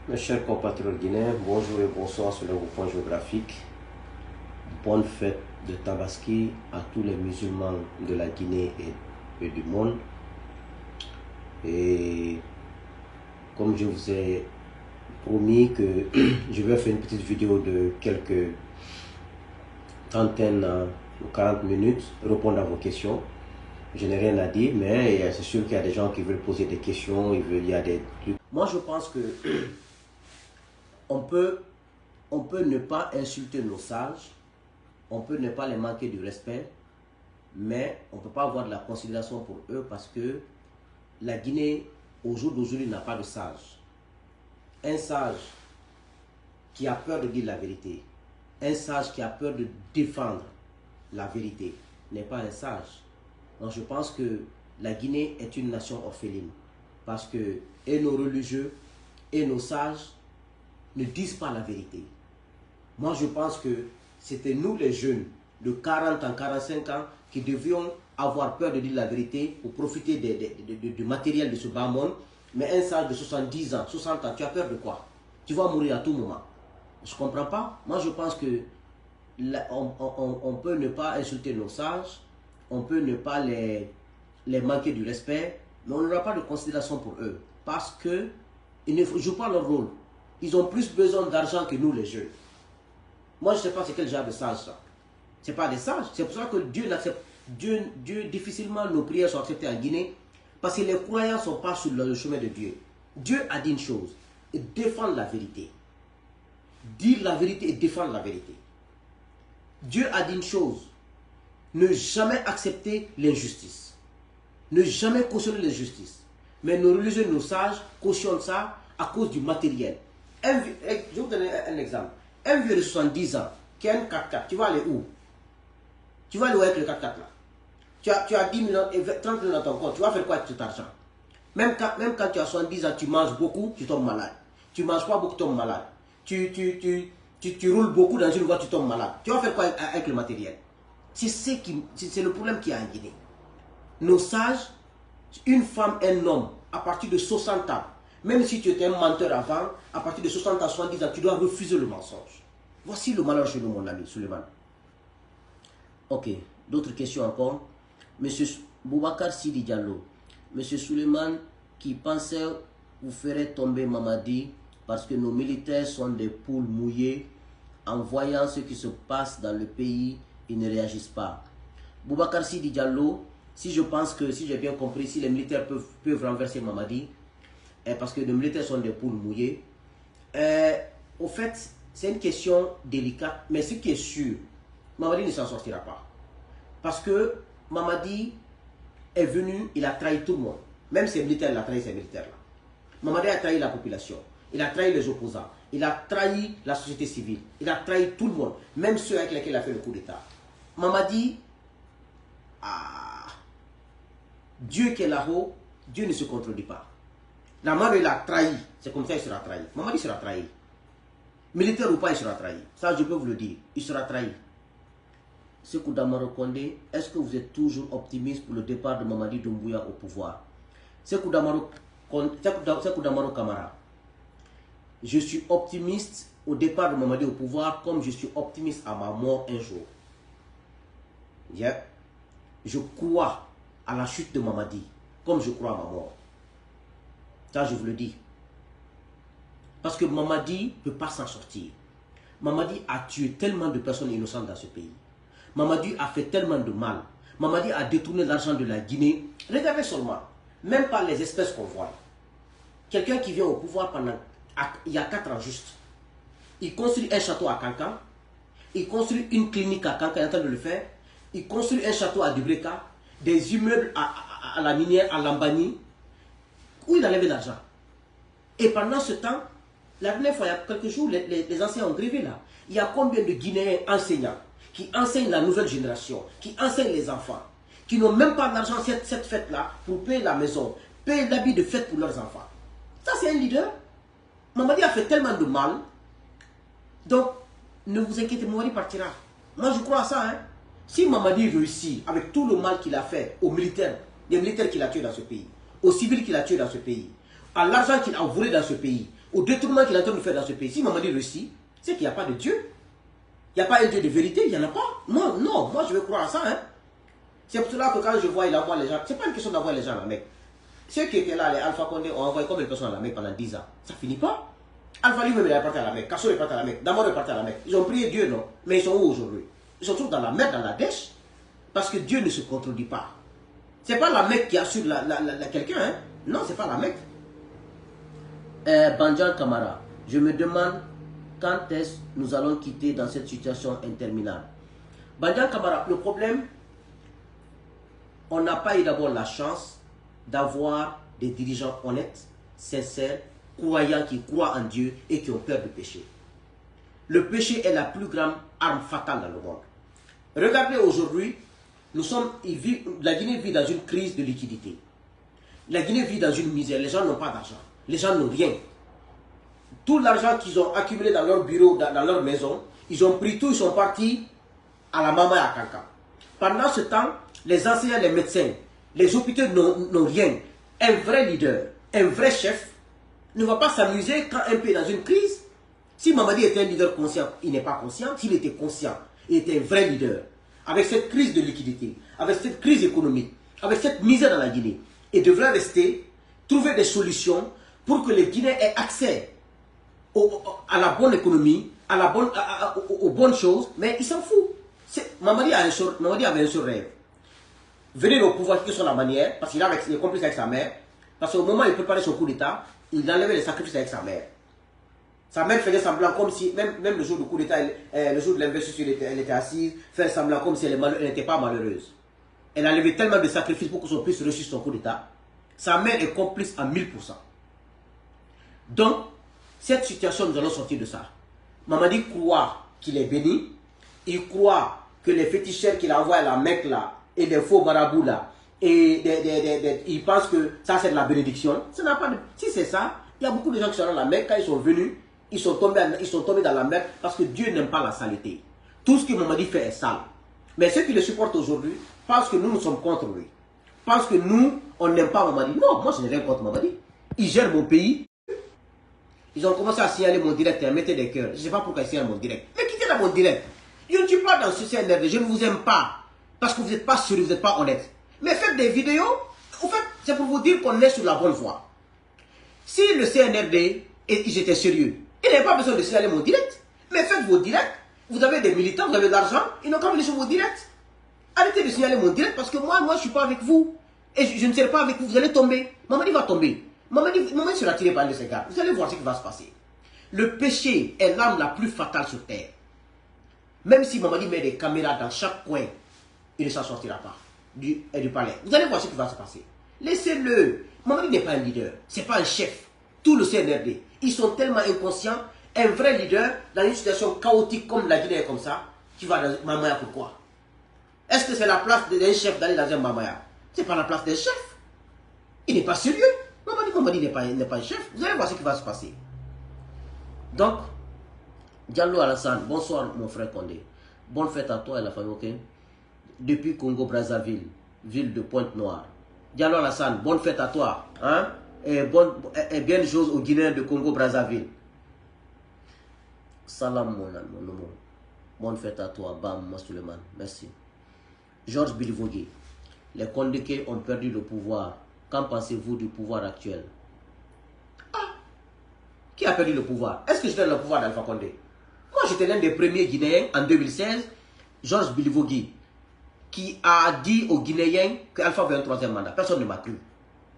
Mes chers compatriotes guinéens, bonjour et bonsoir sur le point géographique. Bonne fête de Tabaski à tous les musulmans de la Guinée et du monde. Et comme je vous ai promis que je vais faire une petite vidéo de quelques trentaines ou 40 minutes, répondre à vos questions. Je n'ai rien à dire, mais c'est sûr qu'il y a des gens qui veulent poser des questions, il y a des trucs. Moi, je pense que on peut ne pas insulter nos sages, on peut ne pas les manquer du respect, mais on ne peut pas avoir de la considération pour eux parce que la Guinée, au jour d'aujourd'hui, n'a pas de sage. Un sage qui a peur de dire la vérité, un sage qui a peur de défendre la vérité, n'est pas un sage. Donc je pense que la Guinée est une nation orpheline parce que et nos religieux et nos sages ne disent pas la vérité. Moi, je pense que c'était nous les jeunes de 40 ans, 45 ans qui devions avoir peur de dire la vérité pour profiter du matériel de ce bas monde. Mais un sage de 70 ans, 60 ans, tu as peur de quoi? Tu vas mourir à tout moment. Je ne comprends pas. Moi, je pense que on peut ne pas insulter nos sages, on peut ne pas les manquer du respect, mais on n'aura pas de considération pour eux parce qu'ils ne jouent pas leur rôle. Ils ont plus besoin d'argent que nous, les jeunes. Moi, je ne sais pas c'est quel genre de sages ça. Ce n'est pas des sages. C'est pour ça que Dieu, difficilement nos prières sont acceptées en Guinée. Parce que les croyants ne sont pas sur le chemin de Dieu. Dieu a dit une chose. Et défendre la vérité. Dire la vérité et défendre la vérité. Dieu a dit une chose. Ne jamais accepter l'injustice. Ne jamais cautionner l'injustice. Mais nos religieux, nos sages cautionnent ça à cause du matériel. Je vais vous donner un exemple. Un vieux de 70 ans qui a un 4x4, tu vas aller où? Tu vas aller où avec le 4x4 là? Tu as 10 millions et 30 millions dans ton compte, tu vas faire quoi avec cet argent? Même quand tu as 70 ans, tu manges beaucoup, tu tombes malade. Tu ne manges pas beaucoup, tu tombes malade. Tu roules beaucoup dans une voie, tu tombes malade. Tu vas faire quoi avec le matériel? C'est le problème qu'il y a en Guinée. Nos sages, une femme, un homme, à partir de 60 ans, même si tu étais un menteur avant, à partir de 60 à 70 ans, tu dois refuser le mensonge. Voici le malheur chez nous, mon ami Suleiman. Ok, d'autres questions encore. Monsieur Boubacar Sidi Diallo, Monsieur Suleiman qui pensait vous ferait tomber Mamadi parce que nos militaires sont des poules mouillées. En voyant ce qui se passe dans le pays, ils ne réagissent pas. Boubacar Sidi Diallo, si je pense que, si j'ai bien compris, si les militaires peuvent renverser Mamadi, parce que les militaires sont des poules mouillées. Au fait, c'est une question délicate, mais ce qui est sûr, Mamadi ne s'en sortira pas. Parce que Mamadi est venu, il a trahi tout le monde. Même ces militaires, il a trahi ces militaires-là. Mamadi a trahi la population, il a trahi les opposants, il a trahi la société civile, il a trahi tout le monde, même ceux avec lesquels il a fait le coup d'État. Mamadi, Dieu qui est là-haut, Dieu ne se contredit pas. La mère, il a trahi. C'est comme ça qu'il sera trahi. Mamadi sera trahi. Militaire ou pas, il sera trahi. Ça, je peux vous le dire. Il sera trahi. Sékou Damaro Kondé, est-ce que vous êtes toujours optimiste pour le départ de Mamadi Doumbouya au pouvoir? Sékou Damaro Kamara, je suis optimiste au départ de Mamadi au pouvoir comme je suis optimiste à ma mort un jour. Yeah. Je crois à la chute de Mamadi comme je crois à ma mort. Ça, je vous le dis. Parce que Mamadi ne peut pas s'en sortir. Mamadi a tué tellement de personnes innocentes dans ce pays. Mamadi a fait tellement de mal. Mamadi a détourné l'argent de la Guinée. Regardez seulement, même par les espèces qu'on voit. Quelqu'un qui vient au pouvoir il y a 4 ans juste. Il construit un château à Kankan. Il construit une clinique à Kankan, il est en train de le faire. Il construit un château à Dubreka. Des immeubles à la minière, à Lambani. Où il a levé l'argent? Et pendant ce temps, la dernière fois, il y a quelques jours, les anciens ont grévé là. Il y a combien de Guinéens enseignants qui enseignent la nouvelle génération, qui enseignent les enfants, qui n'ont même pas d'argent cette fête-là pour payer la maison, payer l'habit de fête pour leurs enfants. Ça, c'est un leader. Mamadi a fait tellement de mal. Donc, ne vous inquiétez, Mamadi partira. Moi, je crois à ça. Hein. Si Mamadi réussit avec tout le mal qu'il a fait aux militaires, les militaires qu'il a tués dans ce pays, aux civils qu'il a tués dans ce pays, à l'argent qu'il a volé dans ce pays, au détournement qu'il est en train de faire dans ce pays. Si Mamadi réussit, c'est qu'il n'y a pas de Dieu. Il n'y a pas un Dieu de vérité, il n'y en a pas. Non, non, moi je vais croire à ça. Hein. C'est pour cela que quand je vois, il envoie les gens, ce n'est pas une question d'envoyer les gens à la Mecque. Ceux qui étaient là, les Alpha Condé, ont envoyé combien de personnes à la Mecque pendant 10 ans? Ça finit pas. Alpha lui-même il est parti à la Mecque, Kasso est parti à la Mecque, Damor est parti à la Mecque. Ils ont prié Dieu, non? Mais ils sont où aujourd'hui? Ils sont tous dans la merde, dans la dèche. Parce que Dieu ne se contredit pas. Ce n'est pas la Mecque qui assure quelqu'un. Hein? Non, ce n'est pas la Mecque. Banjan Kamara, je me demande quand est-ce que nous allons quitter dans cette situation interminable. Banjan Kamara, le problème, on n'a pas eu d'abord la chance d'avoir des dirigeants honnêtes, sincères, croyants qui croient en Dieu et qui ont peur du péché. Le péché est la plus grande arme fatale dans le monde. Regardez aujourd'hui, la Guinée vit dans une crise de liquidité. La Guinée vit dans une misère. Les gens n'ont pas d'argent. Les gens n'ont rien. Tout l'argent qu'ils ont accumulé dans leur bureau, dans leur maison, ils ont pris tout, ils sont partis à la Mama et à Kanka. Pendant ce temps, les enseignants, les médecins, les hôpitaux n'ont rien. Un vrai leader, un vrai chef, ne va pas s'amuser quand un pays est dans une crise. Si Mamadi était un leader conscient, il n'est pas conscient. S'il était conscient, il était un vrai leader. Avec cette crise de liquidité, avec cette crise économique, avec cette misère dans la Guinée, il devrait rester, trouver des solutions pour que les Guinéens aient accès à la bonne économie, aux bonnes choses, mais il s'en fout. Mamadi avait un seul rêve. Venir au pouvoir, quelle que soit la manière, parce qu'il est complice avec sa mère, parce qu'au moment où il préparait son coup d'État, il enlevait les sacrifices avec sa mère. Sa mère faisait semblant comme si, même le jour du coup d'État, le jour de l'investiture, elle était assise, faire semblant comme si elle n'était pas malheureuse. Elle a levé tellement de sacrifices pour que son fils réussisse son coup d'État. Sa mère est complice à 1000%. Donc, cette situation, nous allons sortir de ça. Mamadi croit qu'il est béni. Il croit que les féticheurs qu'il envoie à la Mecque là, et des faux marabouts là, et il pense que ça c'est de la bénédiction. Ça n'a pas de... Si c'est ça, il y a beaucoup de gens qui sont dans la Mecque, quand ils sont venus, ils sont tombés dans la Mecque parce que Dieu n'aime pas la saleté. Tout ce que Mamadi fait est sale. Mais ceux qui le supportent aujourd'hui pensent que nous sommes contre lui. Pensent que nous, on n'aime pas Mamadi. Non, moi je n'ai rien contre Mamadi. Il gère mon pays. Ils ont commencé à signaler mon direct et à mettre des cœurs. Je ne sais pas pourquoi ils signalent mon direct. Mais quittez là mon direct. Je ne suis pas dans ce CNRD, je ne vous aime pas. Parce que vous n'êtes pas sérieux, vous n'êtes pas honnête. Mais faites des vidéos, en fait, c'est pour vous dire qu'on est sur la bonne voie. Si le CNRD, ils étaient sérieux, ils n'avaient pas besoin de signaler mon direct. Mais faites vos directs, vous avez des militants, vous avez de l'argent, ils n'ont qu'à venir sur vos directs. Arrêtez de signaler mon direct parce que moi je ne suis pas avec vous. Et je ne serai pas avec vous, vous allez tomber. Mamadi va tomber. Mamadi sera tiré par un de ces gars. Vous allez voir ce qui va se passer. Le péché est l'arme la plus fatale sur terre. Même si Mamadi met des caméras dans chaque coin, il ne s'en sortira pas du palais. Vous allez voir ce qui va se passer. Laissez-le. Mamadi n'est pas un leader. Ce n'est pas un chef. Tout le CNRD. Ils sont tellement inconscients. Un vrai leader, dans une situation chaotique comme la Guinée est comme ça, qui va dans Mamaya, pourquoi? Est-ce que c'est la place d'un chef d'aller dans un Mamaya? Ce n'est pas la place d'un chef. Il n'est pas sérieux. Mamadi n'est pas un chef. Vous allez voir ce qui va se passer. Donc, Diallo Alassane, bonsoir mon frère Condé. Bonne fête à toi et à la famille, ok? Depuis Congo-Brazzaville, ville de Pointe-Noire. Diallo Alassane, bonne fête à toi. Hein? Et bien chose aux Guinéens de Congo-Brazzaville. Salam mon amour. Bonne fête à toi, Bam Masuleman. Merci. Georges Bilivogui. Les Condéqués ont perdu le pouvoir. Qu'en pensez-vous du pouvoir actuel? Ah! Qui a perdu le pouvoir? Est-ce que j'étais dans le pouvoir d'Alpha Condé? Moi, j'étais l'un des premiers Guinéens en 2016, Georges Bilivogui, qui a dit aux Guinéens qu'Alpha veut un troisième mandat. Personne ne m'a cru.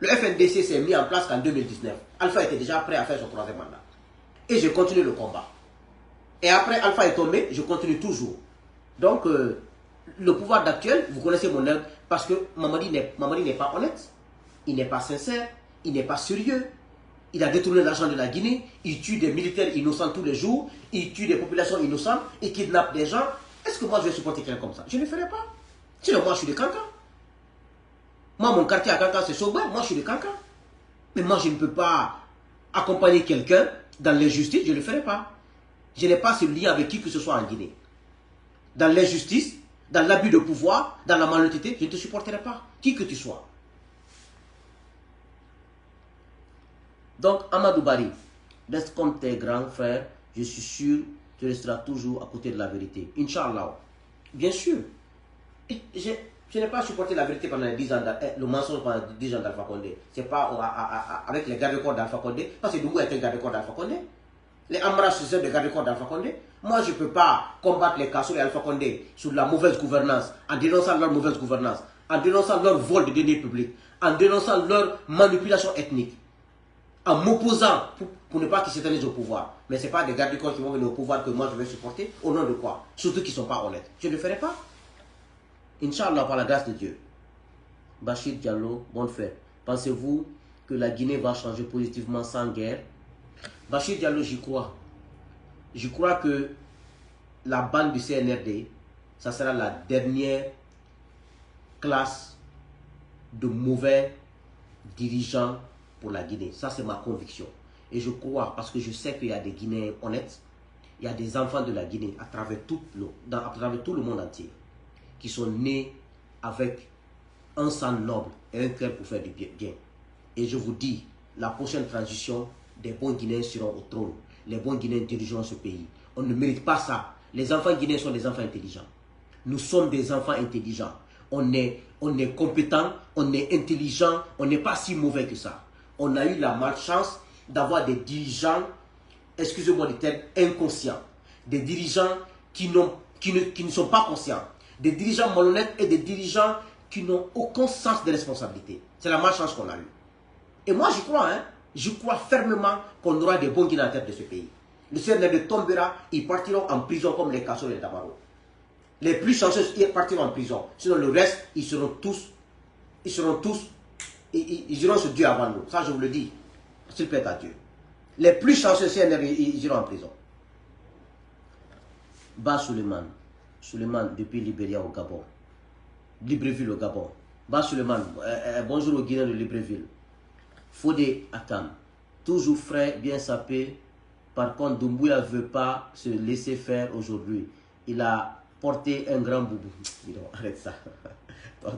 Le FNDC s'est mis en place qu'en 2019. Alpha était déjà prêt à faire son troisième mandat. Et j'ai continué le combat. Et après, Alpha est tombé, je continue toujours. Donc, le pouvoir d'actuel, vous connaissez mon œuvre, parce que Mamadi n'est pas honnête, il n'est pas sincère, il n'est pas sérieux. Il a détourné l'argent de la Guinée, il tue des militaires innocents tous les jours, il tue des populations innocentes, il kidnappe des gens. Est-ce que moi je vais supporter quelqu'un comme ça? Je ne le ferai pas. Sinon moi je suis de Kanka. Moi mon quartier à Kanka c'est Sogba, moi je suis de Kanka. Mais moi je ne peux pas accompagner quelqu'un dans l'injustice, je ne le ferai pas. Je n'ai pas ce lien avec qui que ce soit en Guinée. Dans l'injustice, dans l'abus de pouvoir, dans la malhonnêteté, je ne te supporterai pas, qui que tu sois. Donc, Amadou Bari, reste comme tes grands frères, je suis sûr, tu resteras toujours à côté de la vérité. Inch'Allah. Bien sûr. Je n'ai pas supporté la vérité pendant les 10 ans, le mensonge pendant 10 ans d'Alpha Condé. Ce n'est pas avec les gardes-corps d'Alpha Condé, parce que Doumbouya est un garde-corps d'Alpha Condé. Les Amara, c'est des garde-corps d'Alpha Condé. Moi, je ne peux pas combattre les Kassoul et Alpha Condé sur la mauvaise gouvernance, en dénonçant leur mauvaise gouvernance, en dénonçant leur vol de deniers publics, en dénonçant leur manipulation ethnique, en m'opposant pour ne pas qu'ils s'éternisent au pouvoir. Mais ce n'est pas des garde-corps qui vont venir au pouvoir que moi je vais supporter. Au nom de quoi? Surtout qu'ils ne sont pas honnêtes. Je ne le ferai pas. Inch'Allah, par la grâce de Dieu. Bachir Diallo, bonne fête. Pensez-vous que la Guinée va changer positivement sans guerre? Bachir Diallo, j'y crois. Je crois que la bande du CNRD, ça sera la dernière classe de mauvais dirigeants pour la Guinée. Ça, c'est ma conviction. Et je crois, parce que je sais qu'il y a des Guinéens honnêtes, il y a des enfants de la Guinée à travers tout le monde entier, qui sont nés avec un sang noble et un cœur pour faire du bien. Et je vous dis, la prochaine transition, des bons Guinéens seront au trône. Les bons Guinéens dirigeront ce pays. On ne mérite pas ça. Les enfants guinéens sont des enfants intelligents. Nous sommes des enfants intelligents. On est compétents, on est intelligents, on n'est pas si mauvais que ça. On a eu la malchance d'avoir des dirigeants, excusez-moi du terme, inconscients. Des dirigeants qui ne sont pas conscients. Des dirigeants malhonnêtes et des dirigeants qui n'ont aucun sens de responsabilité. C'est la malchance qu'on a eue. Et moi, j'y crois, hein. Je crois fermement qu'on aura des bons Guinéens à la tête de ce pays. Le CNRD tombera, ils partiront en prison comme les Kassoul et les Damaro. Les plus chanceux, ils partiront en prison. Sinon, le reste, ils iront se Dieu avant nous. Ça, je vous le dis. S'il plaît à Dieu. Les plus chanceux CNRD, ils iront en prison. Bas Suleiman. Suleiman, depuis Libéria au Gabon. Libreville au Gabon. Bas Suleiman, bonjour aux Guinéens de Libreville. Fodé Akam, toujours frais, bien sapé. Par contre, Doumbouya ne veut pas se laisser faire aujourd'hui. Il a porté un grand boubou. Dis donc, arrête ça.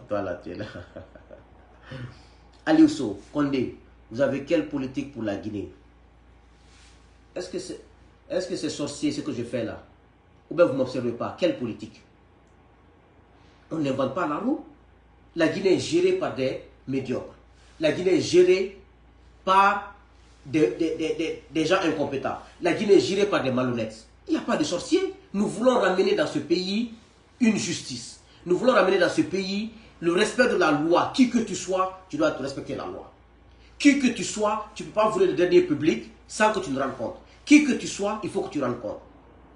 Toi là, tu es là. Aliousso, Condé, vous avez quelle politique pour la Guinée? Est-ce que c'est sorcier ce que je fais là? Ou bien vous ne m'observez pas? Quelle politique? On n'invente pas la roue. La Guinée est gérée par des médiocres. La Guinée est gérée par des gens incompétents. La Guinée est gérée par des malhonnêtes. Il n'y a pas de sorciers. Nous voulons ramener dans ce pays une justice. Nous voulons ramener dans ce pays le respect de la loi. Qui que tu sois, tu dois respecter la loi. Qui que tu sois, tu ne peux pas voler le dernier public sans que tu ne rendes compte. Qui que tu sois, il faut que tu rendes compte.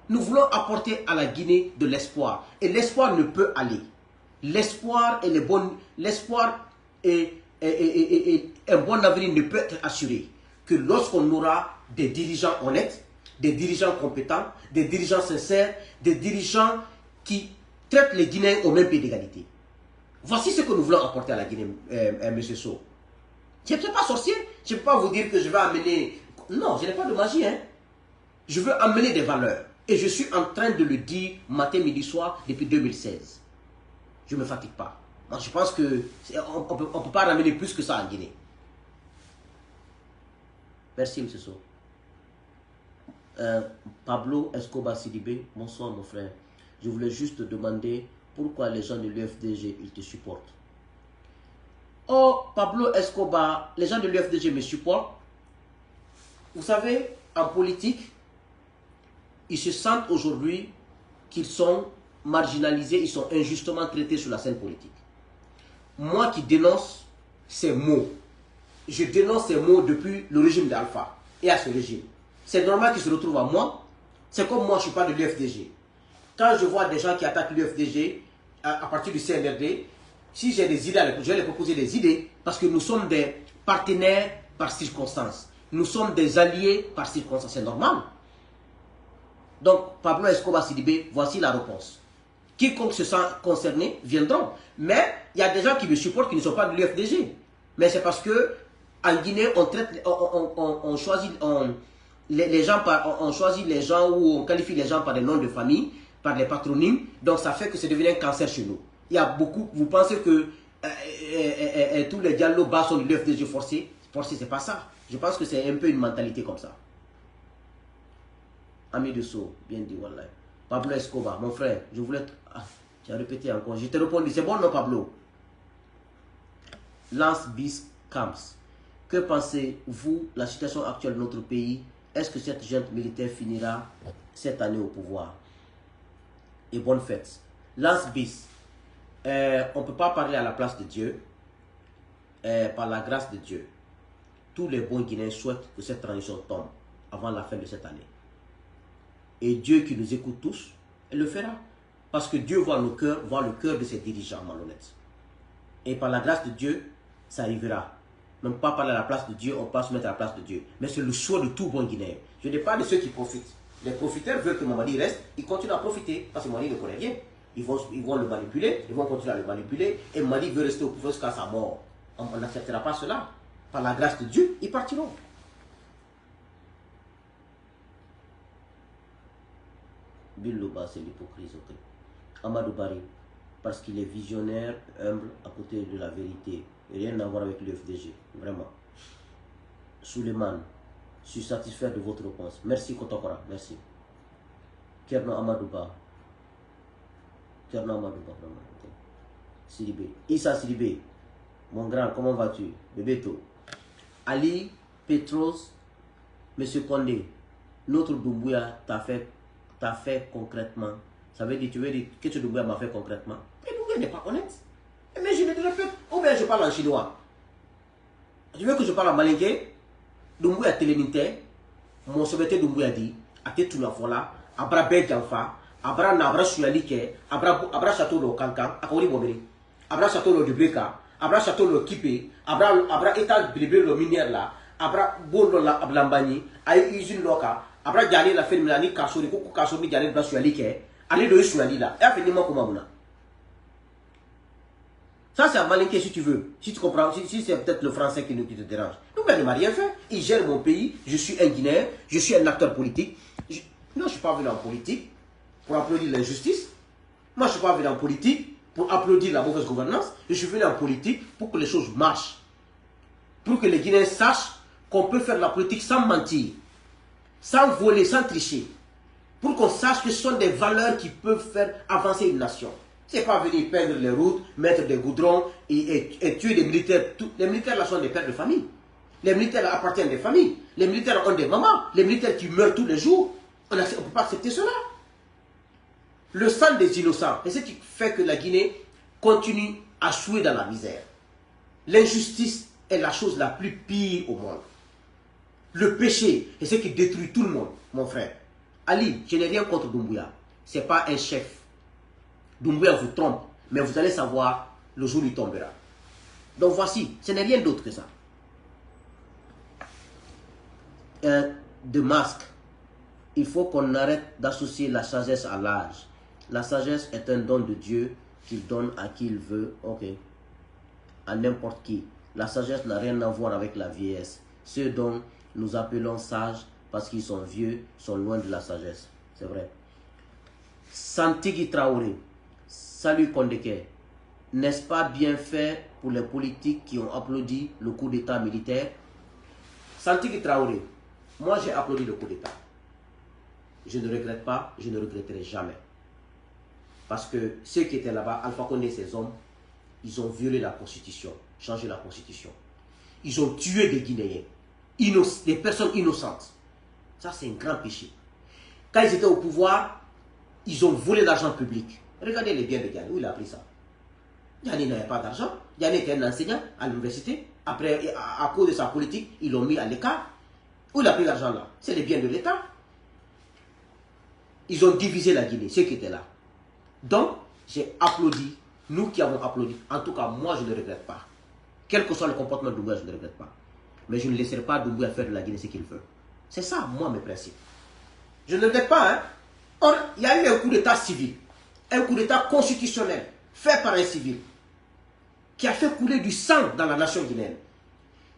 Nous voulons apporter à la Guinée de l'espoir. Et l'espoir ne peut aller. L'espoir et un bon avenir ne peut être assuré que lorsqu'on aura des dirigeants honnêtes, des dirigeants compétents, des dirigeants sincères, des dirigeants qui traitent les Guinéens au même pied d'égalité. Voici ce que nous voulons apporter à la Guinée, M. Sow. Je ne suis pas sorcier, je ne peux pas vous dire que je vais amener... Non, je n'ai pas de magie, hein. Je veux amener des valeurs. Et je suis en train de le dire matin, midi, soir depuis 2016. Je ne me fatigue pas. Moi, je pense qu'on ne peut pas ramener plus que ça en Guinée. Merci, M. Sow. Pablo Escobar Sidibé, bonsoir mon frère. Je voulais juste te demander pourquoi les gens de l'UFDG, ils te supportent. Oh, Pablo Escobar, les gens de l'UFDG me supportent. Vous savez, en politique, ils se sentent aujourd'hui qu'ils sont marginalisés, ils sont injustement traités sur la scène politique. Moi qui dénonce ces mots, je dénonce ces mots depuis le régime d'Alpha et à ce régime. C'est normal qu'ils se retrouvent à moi. C'est comme moi, je ne suis pas de l'UFDG. Quand je vois des gens qui attaquent l'UFDG à partir du CNRD, si j'ai des idées, je vais les proposer des idées parce que nous sommes des partenaires par circonstance. Nous sommes des alliés par circonstance. C'est normal. Donc, Pablo Escobar Sidibé, voici la réponse. Quiconque se sent concerné viendront. Mais il y a des gens qui me supportent qui ne sont pas de l'UFDG. Mais c'est parce que en Guinée, on choisit les gens ou on qualifie les gens par des noms de famille, par des patronymes. Donc ça fait que c'est devenu un cancer chez nous. Il y a beaucoup, vous pensez que tous les dialogues bas sont de l'UFDG forcés. Forcés, c'est pas ça. Je pense que c'est un peu une mentalité comme ça. Ami de Sceaux, bien dit, Wallah. Pablo Escobar, mon frère, je voulais... Ah, tu as répété encore. Je t'ai répondu, c'est bon, non, Pablo? Lance Bis Camps. Que pensez-vous de la situation actuelle de notre pays? Est-ce que cette junte militaire finira cette année au pouvoir? Et bonne fête. Lance Bis. On ne peut pas parler à la place de Dieu. Par la grâce de Dieu, tous les bons Guinéens souhaitent que cette transition tombe avant la fin de cette année. Et Dieu qui nous écoute tous, il le fera. Parce que Dieu voit nos cœurs, voit le cœur de ses dirigeants malhonnêtes. Et par la grâce de Dieu, ça arrivera. Même pas parler à la place de Dieu, on peut se mettre à la place de Dieu. Mais c'est le choix de tout bon Guinéen. Je ne parle pas de ceux qui profitent. Les profiteurs veulent que Mamadi reste, ils continuent à profiter. Parce que Mamadi ne connaît rien. Ils vont le manipuler, ils vont continuer à le manipuler. Et Mamadi veut rester au pouvoir jusqu'à sa mort. On n'acceptera pas cela. Par la grâce de Dieu, ils partiront. Bill Loba, c'est l'hypocrisie. Okay. Amadou Barry, parce qu'il est visionnaire, humble, à côté de la vérité. Rien à voir avec l'UFDG, vraiment. Suleiman, je suis satisfait de votre réponse. Merci Kotokora, merci. Kerno Amadouba. Kerno Amadouba, vraiment. Okay. Sidibé. Issa Sidibé, mon grand, comment vas-tu? Bébéto. Ali Petros, Monsieur Condé, notre Doumbouya t'a fait concrètement. Ça veut dire, tu veux dire, qu'est-ce que Doumbouya m'a fait concrètement? Mais Doumbouya n'est pas honnête. Mais je le répète, ou bien je parle en chinois. Tu veux que je parle en malinké? Doumbouya télénité, mon secrétaire Doumbouya dit, à te tout la fola, abra ben janfa, abra nabra suyalike, abra château de Kankan, à Kori Bobiri, abra château de Breka, abra château de Kipé, abra état de le minière là, abra bon la ablambani, aïe usine loca, abra gagné la ferme ni kasori, coucou kasori gagné bra suyalike, allez de suyali là, et affiniment comme Amouna. Ça, c'est un malinqué si tu veux. Si tu comprends, si c'est peut-être le français qui te dérange. Donc, il ne m'a rien fait. Il gère mon pays. Je suis un Guinéen. Je suis un acteur politique. Non, je ne suis pas venu en politique pour applaudir l'injustice. Moi, je ne suis pas venu en politique pour applaudir la mauvaise gouvernance. Je suis venu en politique pour que les choses marchent. Pour que les Guinéens sachent qu'on peut faire la politique sans mentir, sans voler, sans tricher. Pour qu'on sache que ce sont des valeurs qui peuvent faire avancer une nation. C'est pas venir peindre les routes, mettre des goudrons et tuer des militaires. Les militaires là sont des pères de famille. Les militaires là appartiennent des familles. Les militaires ont des mamans. Les militaires qui meurent tous les jours. On ne peut pas accepter cela. Le sang des innocents. Et ce qui fait que la Guinée continue à chouer dans la misère. L'injustice est la chose la plus pire au monde. Le péché est ce qui détruit tout le monde, mon frère. Ali, je n'ai rien contre Doumbouya. Ce n'est pas un chef. Doumbouya vous trompe, mais vous allez savoir le jour où il tombera. Donc voici, ce n'est rien d'autre que ça. De masque. Il faut qu'on arrête d'associer la sagesse à l'âge. La sagesse est un don de Dieu qu'il donne à qui il veut, ok, à n'importe qui. La sagesse n'a rien à voir avec la vieillesse. Ceux dont nous appelons sages parce qu'ils sont vieux sont loin de la sagesse. C'est vrai. Santigi Traoré. Salut Kondeke. N'est-ce pas bien fait pour les politiques qui ont applaudi le coup d'état militaire? Santigi Traoré. Moi j'ai applaudi le coup d'état. Je ne regrette pas, je ne regretterai jamais. Parce que ceux qui étaient là-bas, Alpha Condé et ses hommes, ils ont violé la constitution, changé la constitution. Ils ont tué des Guinéens, des personnes innocentes. Ça c'est un grand péché. Quand ils étaient au pouvoir, ils ont volé l'argent public. Regardez les biens de Diané, où il a pris ça. Diané n'avait pas d'argent. Diané était un enseignant à l'université. Après, à cause de sa politique, ils l'ont mis à l'écart. Où il a pris l'argent là? C'est les biens de l'État. Ils ont divisé la Guinée, ceux qui étaient là. Donc, j'ai applaudi, nous qui avons applaudi. En tout cas, moi, je ne regrette pas. Quel que soit le comportement de Doumbouya, je ne regrette pas. Mais je ne laisserai pas Doumbouya faire de la Guinée ce qu'il veut. C'est ça, moi, mes principes. Je ne regrette pas, hein. Or, il y a eu un coup d'état civil. Un coup d'état constitutionnel, fait par un civil, qui a fait couler du sang dans la nation guinéenne,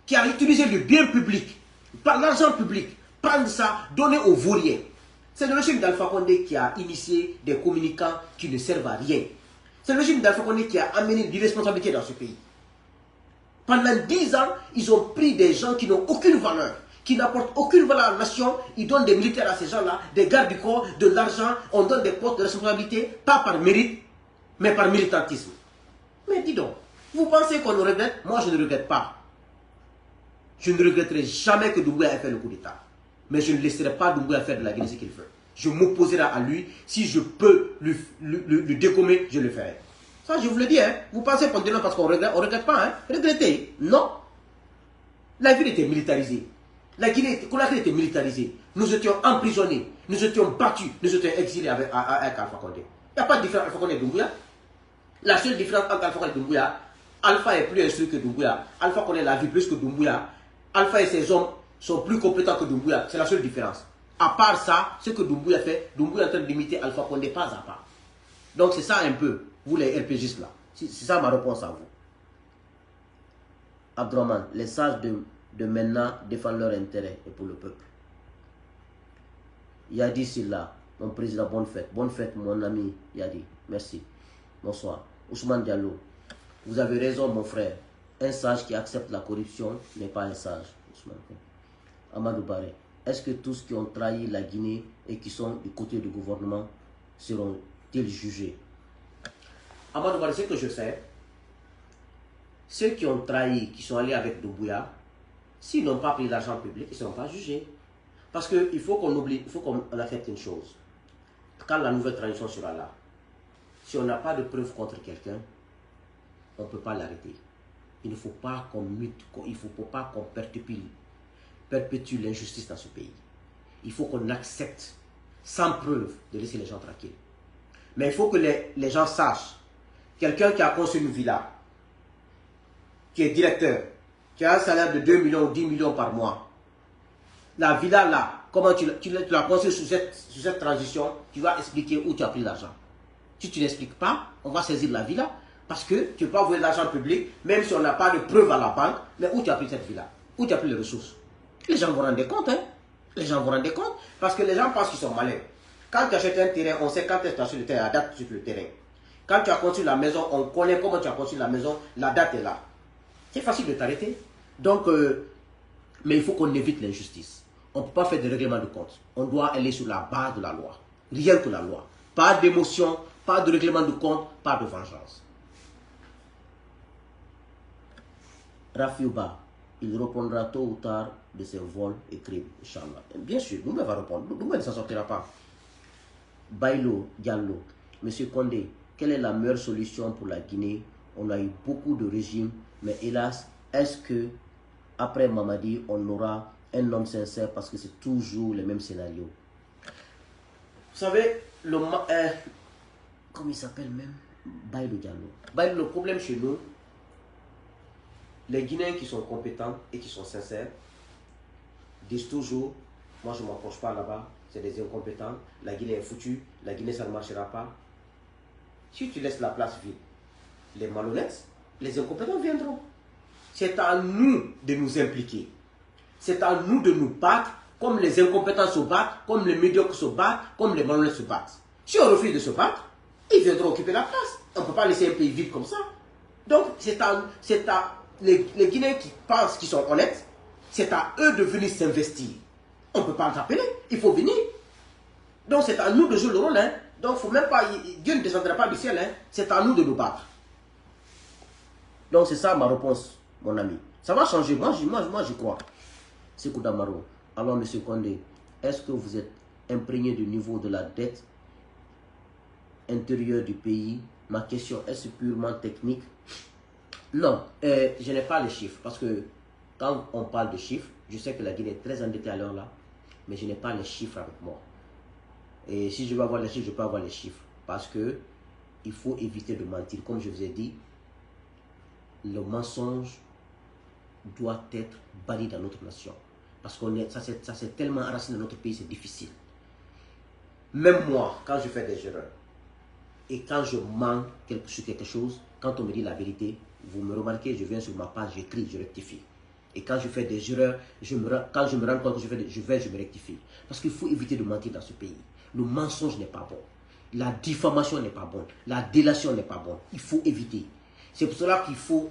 qui a utilisé le bien public, par l'argent public, prendre ça, donner aux vauriens. C'est le régime d'Alpha Condé qui a initié des communicants qui ne servent à rien. C'est le régime d'Alpha Condé qui a amené l'irresponsabilité dans ce pays. Pendant 10 ans, ils ont pris des gens qui n'ont aucune valeur, qui n'apportent aucune valeur à la nation. Ils donnent des militaires à ces gens-là, des gardes du corps, de l'argent, on donne des postes de responsabilité, pas par mérite, mais par militantisme. Mais dis donc, vous pensez qu'on le regrette? Moi, je ne regrette pas. Je ne regretterai jamais que Doumbouya ait fait le coup d'État. Mais je ne laisserai pas Doumbouya faire de la Guinée ce qu'il veut. Je m'opposerai à lui. Si je peux lui décommer, je le ferai. Ça, je vous le dis. Hein. Vous pensez qu'on dit non parce qu'on regrette? On ne regrette pas. Hein. Regrettez. Non. La ville était militarisée. Conakry était militarisée. Nous étions emprisonnés. Nous étions battus. Nous étions exilés avec Alpha Condé. Il n'y a pas de différence entre Alpha Condé et Doumbouya. La seule différence entre Alpha Condé et Doumbouya, Alpha est plus instruit que Doumbouya. Alpha connaît la vie plus que Doumbouya. Alpha et ses hommes sont plus compétents que Doumbouya. C'est la seule différence. À part ça, ce que Doumbouya fait, Doumbouya est en train d'imiter Alpha Condé pas à pas. Donc c'est ça un peu, vous les RPGistes là. C'est ça ma réponse à vous. Abdourahmane, les sages de maintenant défendent leur intérêt et pour le peuple. Yadi Silla, mon président, bonne fête. Bonne fête mon ami Yadi. Merci. Bonsoir. Ousmane Diallo, vous avez raison mon frère. Un sage qui accepte la corruption n'est pas un sage. Amadou Baré, est-ce que tous qui ont trahi la Guinée et qui sont du côté du gouvernement seront-ils jugés? Amadou Baré, ce que je sais, ceux qui ont trahi, qui sont allés avec Doumbouya, s'ils n'ont pas pris l'argent public, ils ne seront pas jugés. Parce qu'il faut qu'on oublie, il faut qu'on accepte une chose. Quand la nouvelle transition sera là, si on n'a pas de preuves contre quelqu'un, on ne peut pas l'arrêter. Il ne faut pas qu'on mute, il ne faut pas qu'on perpétue l'injustice dans ce pays. Il faut qu'on accepte, sans preuve, de laisser les gens tranquilles. Mais il faut que les gens sachent, quelqu'un qui a construit une villa, qui est directeur, qui a un salaire de 2 millions ou 10 millions par mois, la villa là, comment tu l'as construit sous cette transition, tu vas expliquer où tu as pris l'argent. Si tu n'expliques pas, on va saisir la villa, parce que tu ne peux pas envoyer l'argent public, même si on n'a pas de preuve à la banque, mais où tu as pris cette villa, où tu as pris les ressources. Les gens vont rendre compte, hein. Les gens vont rendre compte, parce que les gens pensent qu'ils sont malins. Quand tu achètes un terrain, on sait quand tu as sur le terrain, la date sur le terrain. Quand tu as construit la maison, on connaît comment tu as construit la maison, la date est là. C'est facile de t'arrêter. Donc, mais il faut qu'on évite l'injustice. On ne peut pas faire de règlement de compte. On doit aller sur la base de la loi. Rien que la loi. Pas d'émotion, pas de règlement de compte, pas de vengeance. Rafiouba, il répondra tôt ou tard de ses vols et crimes, Inch'Allah. Bien sûr, Doumbouya va répondre. Doumbouya ne s'en sortira pas. Bailo, Diallo, Monsieur Condé, quelle est la meilleure solution pour la Guinée? On a eu beaucoup de régimes, mais hélas, est-ce que après Mamadi, on aura un homme sincère parce que c'est toujours les mêmes scénarios? Vous savez, comment il s'appelle même? Bailo Diallo. Bailo, le problème chez nous, les Guinéens qui sont compétents et qui sont sincères disent toujours, moi je ne m'approche pas là-bas, c'est des incompétents, la Guinée est foutue, la Guinée ça ne marchera pas. Si tu laisses la place vide, les malhonnêtes, les incompétents viendront. C'est à nous de nous impliquer. C'est à nous de nous battre comme les incompétents se battent, comme les médiocres se battent, comme les malhonnêtes se battent. Si on refuse de se battre, ils viendront occuper la place. On ne peut pas laisser un pays vide comme ça. Donc, c'est à les Guinéens qui pensent qu'ils sont honnêtes, c'est à eux de venir s'investir. On ne peut pas en appeler, il faut venir. Donc, c'est à nous de jouer le rôle. Hein. Donc, faut même pas, Dieu ne descendra pas du ciel. Hein. C'est à nous de nous battre. Donc, c'est ça ma réponse, mon ami. Ça va changer. Moi, j'y crois. C'est Koudamaro. Alors, M. Condé, est-ce que vous êtes imprégné du niveau de la dette intérieure du pays? Ma question, est-ce purement technique? Non, je n'ai pas les chiffres. Parce que quand on parle de chiffres, je sais que la Guinée est très endettée à l'heure là. Mais je n'ai pas les chiffres avec moi. Et si je veux avoir les chiffres, je peux avoir les chiffres. Parce que il faut éviter de mentir. Comme je vous ai dit, le mensonge doit être banni dans notre nation. Parce que ça c'est tellement enraciné dans notre pays, c'est difficile. Même moi, quand je fais des erreurs, et quand je mens sur quelque chose, quand on me dit la vérité, vous me remarquez, je viens sur ma page, j'écris, je rectifie. Et quand je fais des erreurs, quand je me rends compte que je me rectifie. Parce qu'il faut éviter de mentir dans ce pays. Le mensonge n'est pas bon. La diffamation n'est pas bonne. La délation n'est pas bonne. Il faut éviter. C'est pour cela qu'il faut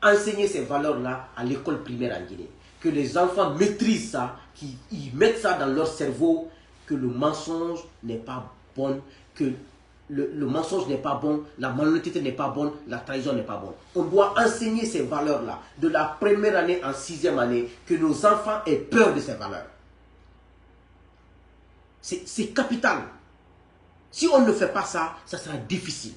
enseigner ces valeurs-là à l'école primaire en Guinée. que les enfants maîtrisent ça, qu'ils mettent ça dans leur cerveau, que le mensonge n'est pas bon, que le mensonge n'est pas bon, la malhonnêteté n'est pas bonne, la trahison n'est pas bonne. On doit enseigner ces valeurs-là, de la première année en 6e année, que nos enfants aient peur de ces valeurs. C'est capital. Si on ne fait pas ça, ça sera difficile.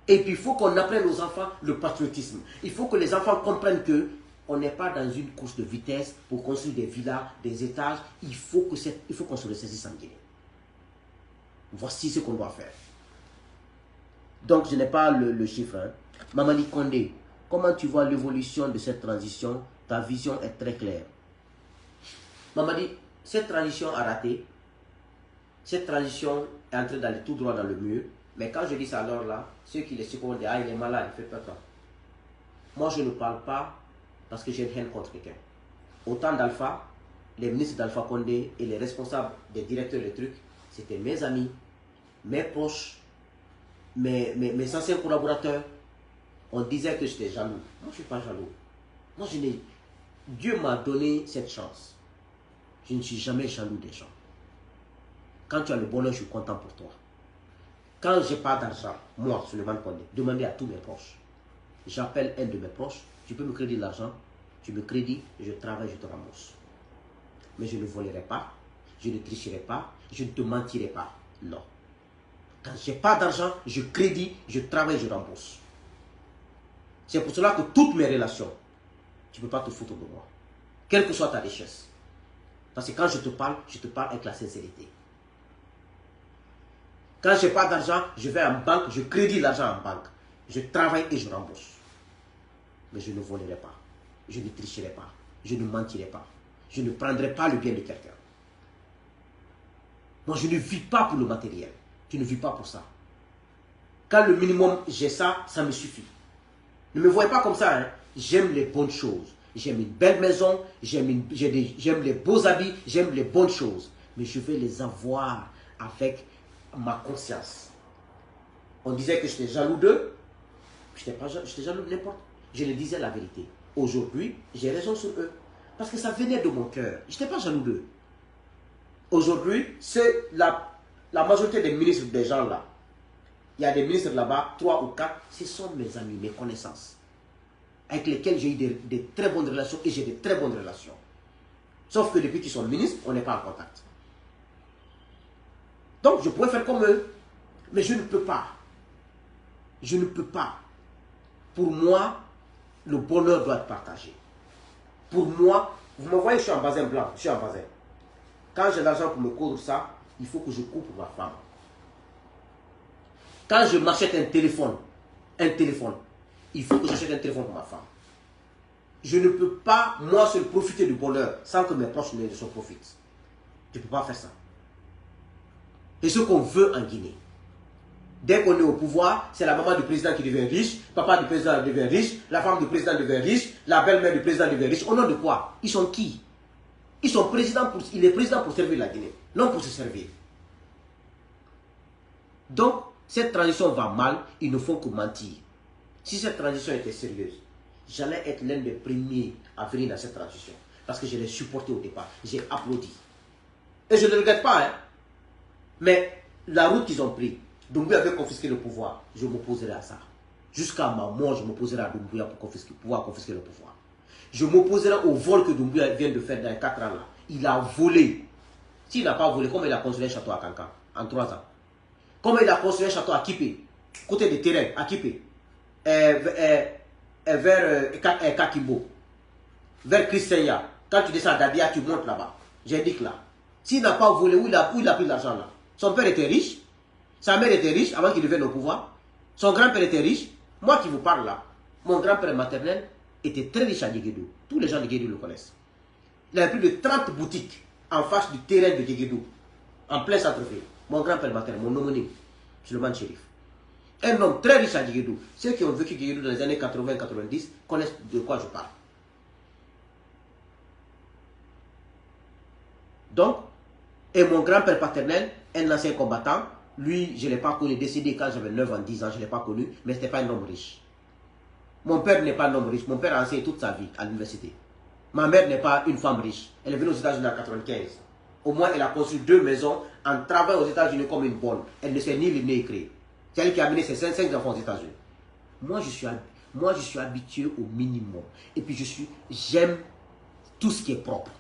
Et puis il faut qu'on apprenne aux enfants le patriotisme. Il faut que les enfants comprennent que on n'est pas dans une course de vitesse pour construire des villas, des étages. Il faut qu'on se ressaisisse en Guinée. Voici ce qu'on doit faire. Donc je n'ai pas le chiffre. Hein. Mamadi Condé, comment tu vois l'évolution de cette transition? Ta vision est très claire. Mamadi, cette transition a raté. Cette transition est en train d'aller tout droit dans le mur. Mais quand je dis ça alors là, ceux qui les secondent, ah il est malade, il fait pas ça. Moi je ne parle pas parce que j'ai une haine contre quelqu'un. Au temps d'Alpha, les ministres d'Alpha Condé et les responsables des directeurs des trucs, c'était mes amis, mes proches, mes anciens collaborateurs. On disait que j'étais jaloux. Moi je ne suis pas jaloux. Moi Dieu m'a donné cette chance. Je ne suis jamais jaloux des gens. Quand tu as le bonheur, je suis content pour toi. Quand je n'ai pas d'argent, moi, Souleymane Condé, demandez à tous mes proches. J'appelle un de mes proches, tu peux me créditer l'argent, tu me crédites, je travaille, je te rembourse. Mais je ne volerai pas, je ne tricherai pas, je ne te mentirai pas. Non. Quand je n'ai pas d'argent, je crédite, je travaille, je rembourse. C'est pour cela que toutes mes relations, tu ne peux pas te foutre de moi. Quelle que soit ta richesse. Parce que quand je te parle avec la sincérité. Quand je n'ai pas d'argent, je vais en banque, je crédite l'argent en banque. Je travaille et je rembourse. Mais je ne volerai pas. Je ne tricherai pas. Je ne mentirai pas. Je ne prendrai pas le bien de quelqu'un. Moi, je ne vis pas pour le matériel. Tu ne vis pas pour ça. Quand le minimum, j'ai ça, ça me suffit. Ne me voyez pas comme ça. Hein. J'aime les bonnes choses. J'aime une belle maison. J'aime les beaux habits. J'aime les bonnes choses. Mais je vais les avoir avec ma conscience. On disait que j'étais jaloux d'eux. J'étais jaloux de n'importe. Je leur disais la vérité. Aujourd'hui, j'ai raison sur eux. Parce que ça venait de mon cœur. Je n'étais pas jaloux d'eux. Aujourd'hui, c'est la majorité des ministres des gens là. Il y a des ministres là-bas, 3 ou 4. Ce sont mes amis, mes connaissances. Avec lesquels j'ai eu des très bonnes relations et j'ai des très bonnes relations. Sauf que depuis qu'ils sont ministres, on n'est pas en contact. Donc, je pourrais faire comme eux. Mais je ne peux pas. Je ne peux pas. Pour moi, le bonheur doit être partagé. Pour moi, vous me voyez, je suis en bazin blanc. Je suis en bazin. Quand j'ai l'argent pour me coudre ça, il faut que je coupe pour ma femme. Quand je m'achète un téléphone, il faut que j'achète un téléphone pour ma femme. Je ne peux pas, moi seul, profiter du bonheur sans que mes proches ne s'en profitent. Je ne peux pas faire ça. C'est ce qu'on veut en Guinée. Dès qu'on est au pouvoir, c'est la maman du président qui devient riche, papa du président devient riche, la femme du président devient riche, la belle-mère du président devient riche. Au nom de quoi? Ils sont qui? Il est président pour servir la Guinée, non pour se servir. Donc, cette transition va mal, ils ne font que mentir. Si cette transition était sérieuse, j'allais être l'un des premiers à venir dans cette transition. Parce que je l'ai supporté au départ, j'ai applaudi. Et je ne le regrette pas, hein. Mais la route qu'ils ont prise, Doumbouya avait confisqué le pouvoir, je m'opposerai à ça. Jusqu'à ma mort, je m'opposerai à Doumbouya pour pouvoir confisquer le pouvoir. Je m'opposerai au vol que Doumbouya vient de faire dans les 4 ans là. Il a volé. S'il n'a pas volé, comment il a construit un château à Kankan en 3 ans? Comment il a construit un château à Kipé, côté des terrains, à Kipé, vers Kakimbo, vers Christiania. Quand tu descends à Dadia, tu montes là-bas. J'indique là. S'il n'a pas volé, où il a pris l'argent là? Son père était riche. Sa mère était riche avant qu'il devienne au pouvoir. Son grand-père était riche. Moi qui vous parle là, mon grand-père maternel était très riche à Guéguédou. Tous les gens de Guéguédou le connaissent. Il avait plus de 30 boutiques en face du terrain de Guéguédou, en plein centre-ville. Mon grand-père maternel, mon homonyme, Souleymane Chérif. Un homme très riche à Guéguédou. Ceux qui ont vécu Guéguédou dans les années 80-90 connaissent de quoi je parle. Donc, et mon grand-père paternel, un ancien combattant, lui, je ne l'ai pas connu, décédé quand j'avais 9 ans, 10 ans, je ne l'ai pas connu, mais ce n'était pas un homme riche. Mon père n'est pas un homme riche, mon père a enseigné toute sa vie à l'université. Ma mère n'est pas une femme riche. Elle est venue aux États-Unis en 1995. Au moins, elle a construit 2 maisons en travaillant aux États-Unis comme une bonne. Elle ne sait ni lire ni écrire. C'est elle qui a amené ses 5 enfants aux États-Unis. Moi, je suis habitué au minimum. Et puis, j'aime tout ce qui est propre.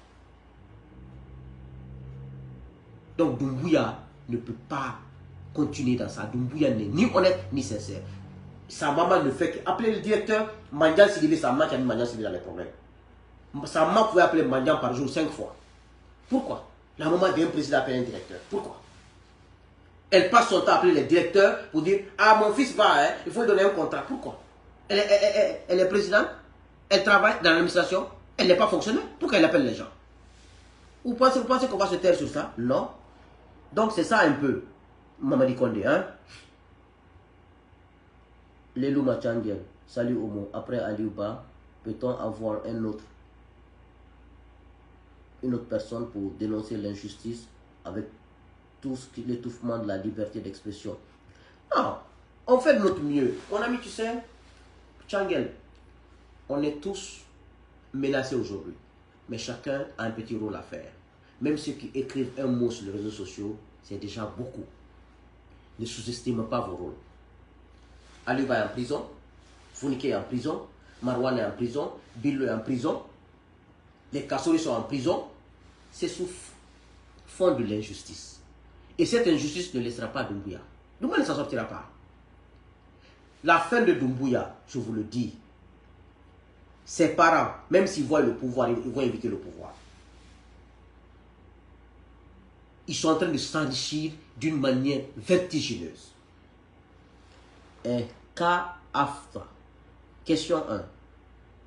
Donc, Doumbouya ne peut pas continuer dans ça. Doumbouya n'est ni honnête ni sincère. Sa maman ne fait qu'appeler le directeur. Mandian Sidibé, sa maman qui a mis Mandian Sidibé dans les problèmes. Sa maman pouvait appeler Mandian par jour 5 fois. Pourquoi? La maman d'un président appelle un directeur. Pourquoi? Elle passe son temps à appeler les directeurs pour dire « Ah, mon fils va, hein, il faut lui donner un contrat. » Pourquoi? Elle est présidente, elle travaille dans l'administration, elle n'est pas fonctionnaire. Pourquoi elle appelle les gens? Vous pensez qu'on va se taire sur ça? Non. Donc c'est ça un peu, Mamadi Kondé. Hein? Lelou Machangiel, salut Omo. Après Aliouba, peut-on avoir une autre personne pour dénoncer l'injustice avec tout ce qui est l'étouffement de la liberté d'expression? Non, on fait de notre mieux. Mon ami, tu sais, Changel, on est tous menacés aujourd'hui, mais chacun a un petit rôle à faire. Même ceux qui écrivent un mot sur les réseaux sociaux, c'est déjà beaucoup. Ne sous-estimez pas vos rôles. Aliouba est en prison, Founike est en prison, Marwan est en prison, Billo est en prison, les Kassori sont en prison. C'est sous fond de l'injustice. Et cette injustice ne laissera pas Doumbouya. Doumbouya ne s'en sortira pas. La fin de Doumbouya, je vous le dis, ses parents, même s'ils voient le pouvoir, ils vont éviter le pouvoir. Ils sont en train de s'enrichir d'une manière vertigineuse. Et cas after. Question 1.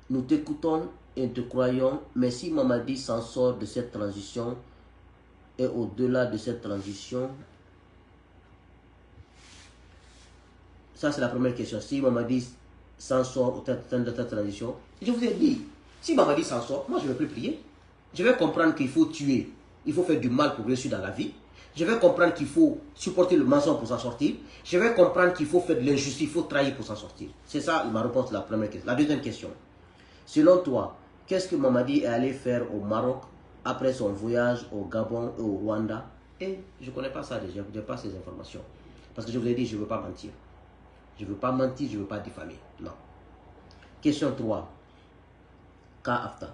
Nous t'écoutons et te croyons, mais si Mamadi s'en sort de cette transition et au-delà de cette transition, ça c'est la première question. Si Mamadi s'en sort au terme de cette transition, je vous ai dit, si Mamadi s'en sort, moi je ne vais plus prier. Je vais comprendre qu'il faut tuer, il faut faire du mal pour réussir dans la vie. Je vais comprendre qu'il faut supporter le mensonge pour s'en sortir. Je vais comprendre qu'il faut faire de l'injustice, il faut trahir pour s'en sortir. C'est ça ma réponse à la première question. La deuxième question. Selon toi, qu'est-ce que Mamadi est allé faire au Maroc après son voyage au Gabon et au Rwanda? Et je ne connais pas ça déjà, je n'ai pas ces informations. Parce que je vous ai dit, je ne veux pas mentir. Je ne veux pas mentir, je ne veux pas diffamer. Non. Question 3. Cas after.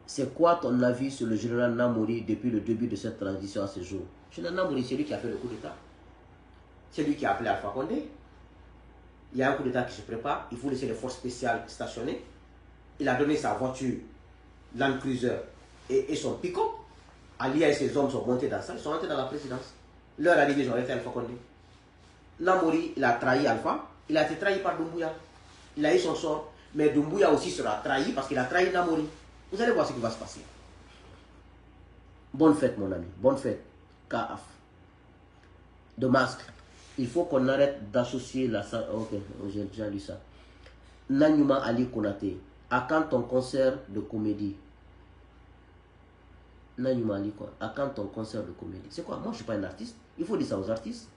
C'est quoi ton avis sur le général Namouri depuis le début de cette transition à ce jour? Le général Namouri, c'est lui qui a fait le coup d'État. C'est lui qui a appelé Alpha Condé. Il y a un coup d'État qui se prépare. Il faut laisser les forces spéciales stationner. Il a donné sa voiture, Land Cruiser et son pick-up. Ali et ses hommes sont montés dans ça. Ils sont rentrés dans la présidence. Leur arrivée, ils ont arrêté Alpha Condé. Namouri, il a trahi Alpha. Il a été trahi par Doumbouya. Il a eu son sort. Mais Doumbouya aussi sera trahi parce qu'il a trahi Namouri. Vous allez voir ce qui va se passer. Bonne fête, mon ami. Bonne fête. KAF. De masque. Il faut qu'on arrête d'associer la... Ok, j'ai déjà lu ça. Nanyuma Ali Konate. À quand ton concert de comédie? Nanyuma Ali quoi? À quand ton concert de comédie? C'est quoi? Moi, je ne suis pas un artiste. Il faut dire ça aux artistes.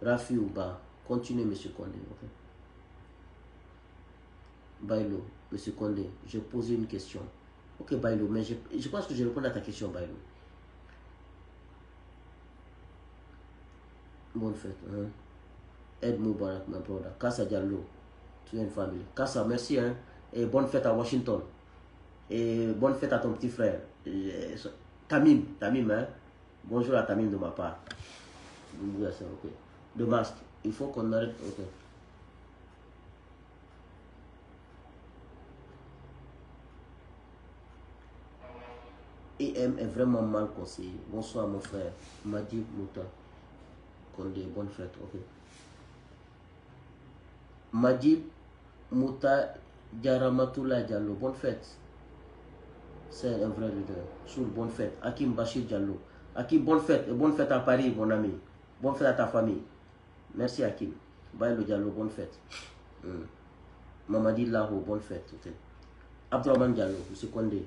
Rafi Ouba, continuez, monsieur Kondé. Okay? Bailo, monsieur Kondé, j'ai posé une question. Ok, Bailo, mais je pense que je réponds à ta question, Bailo. Bonne fête. Hein? Ed Moubarak, my brother. Kassa Diallo, tu es une famille. Kassa, merci. Hein? Et bonne fête à Washington. Et bonne fête à ton petit frère. Et, Tamim, hein? Bonjour à Tamim de ma part. Okay. De masque. Il faut qu'on arrête. Ok. EM est vraiment mal conseillé. Bonsoir mon frère. Madi Mouta. Kondé, bonne fête. Ok. Madi Mouta Diaramatullah Diallo, bonne fête. C'est un vrai leader. Soul, bonne fête. Hakim Bachir Diallo. Hakim, bonne fête. Et bonne fête à Paris, mon ami. Bonne fête à ta famille. Merci Hakim. Bailo Diallo, bonne fête. Mamadi Laho, bonne fête. Okay. Abdourahmane Diallo, M. Kondé.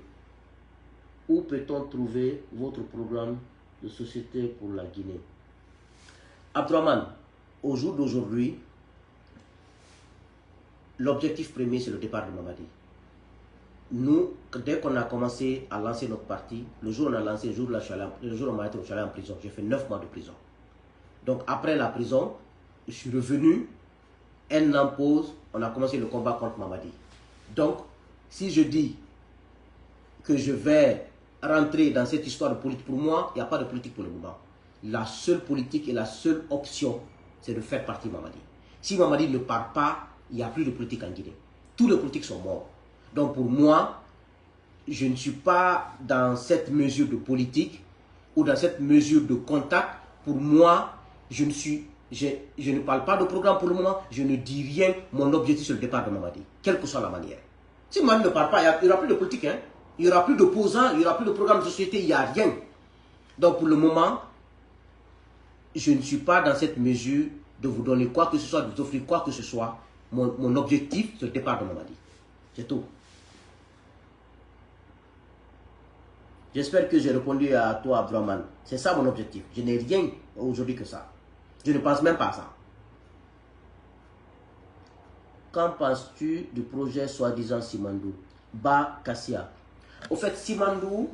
Où peut-on trouver votre programme de société pour la Guinée? Abdourahmane, au jour d'aujourd'hui, l'objectif premier, c'est le départ de Mamadi. Nous, dès qu'on a commencé à lancer notre parti, le jour où on a lancé, le jour où on m'a été en prison, j'ai fait 9 mois de prison. Donc après la prison, je suis revenu, un an pause, on a commencé le combat contre Mamadi. Donc, si je dis que je vais rentrer dans cette histoire de politique, pour moi, il n'y a pas de politique pour le moment. La seule politique et la seule option, c'est de faire partie Mamadi. Si Mamadi ne part pas, il n'y a plus de politique en Guinée. Tous les politiques sont morts. Donc pour moi, je ne suis pas dans cette mesure de politique ou dans cette mesure de contact. Pour moi, je ne parle pas de programme pour le moment, je ne dis rien. Mon objectif, c'est le départ de Mamadi, quelle que soit la manière. Si Mamadi ne part pas, il n'y aura plus de politique, hein? Il n'y aura plus d'opposants, il n'y aura plus de programme de société, il n'y a rien. Donc pour le moment, je ne suis pas dans cette mesure de vous donner quoi que ce soit, de vous offrir quoi que ce soit. Mon objectif, c'est le départ de Mamadi. C'est tout. J'espère que j'ai répondu à toi, Abdourahmane. C'est ça mon objectif. Je n'ai rien aujourd'hui que ça. Je ne pense même pas à ça. Qu'en penses-tu du projet soi-disant Simandou? Ba Kassia. Au fait, Simandou,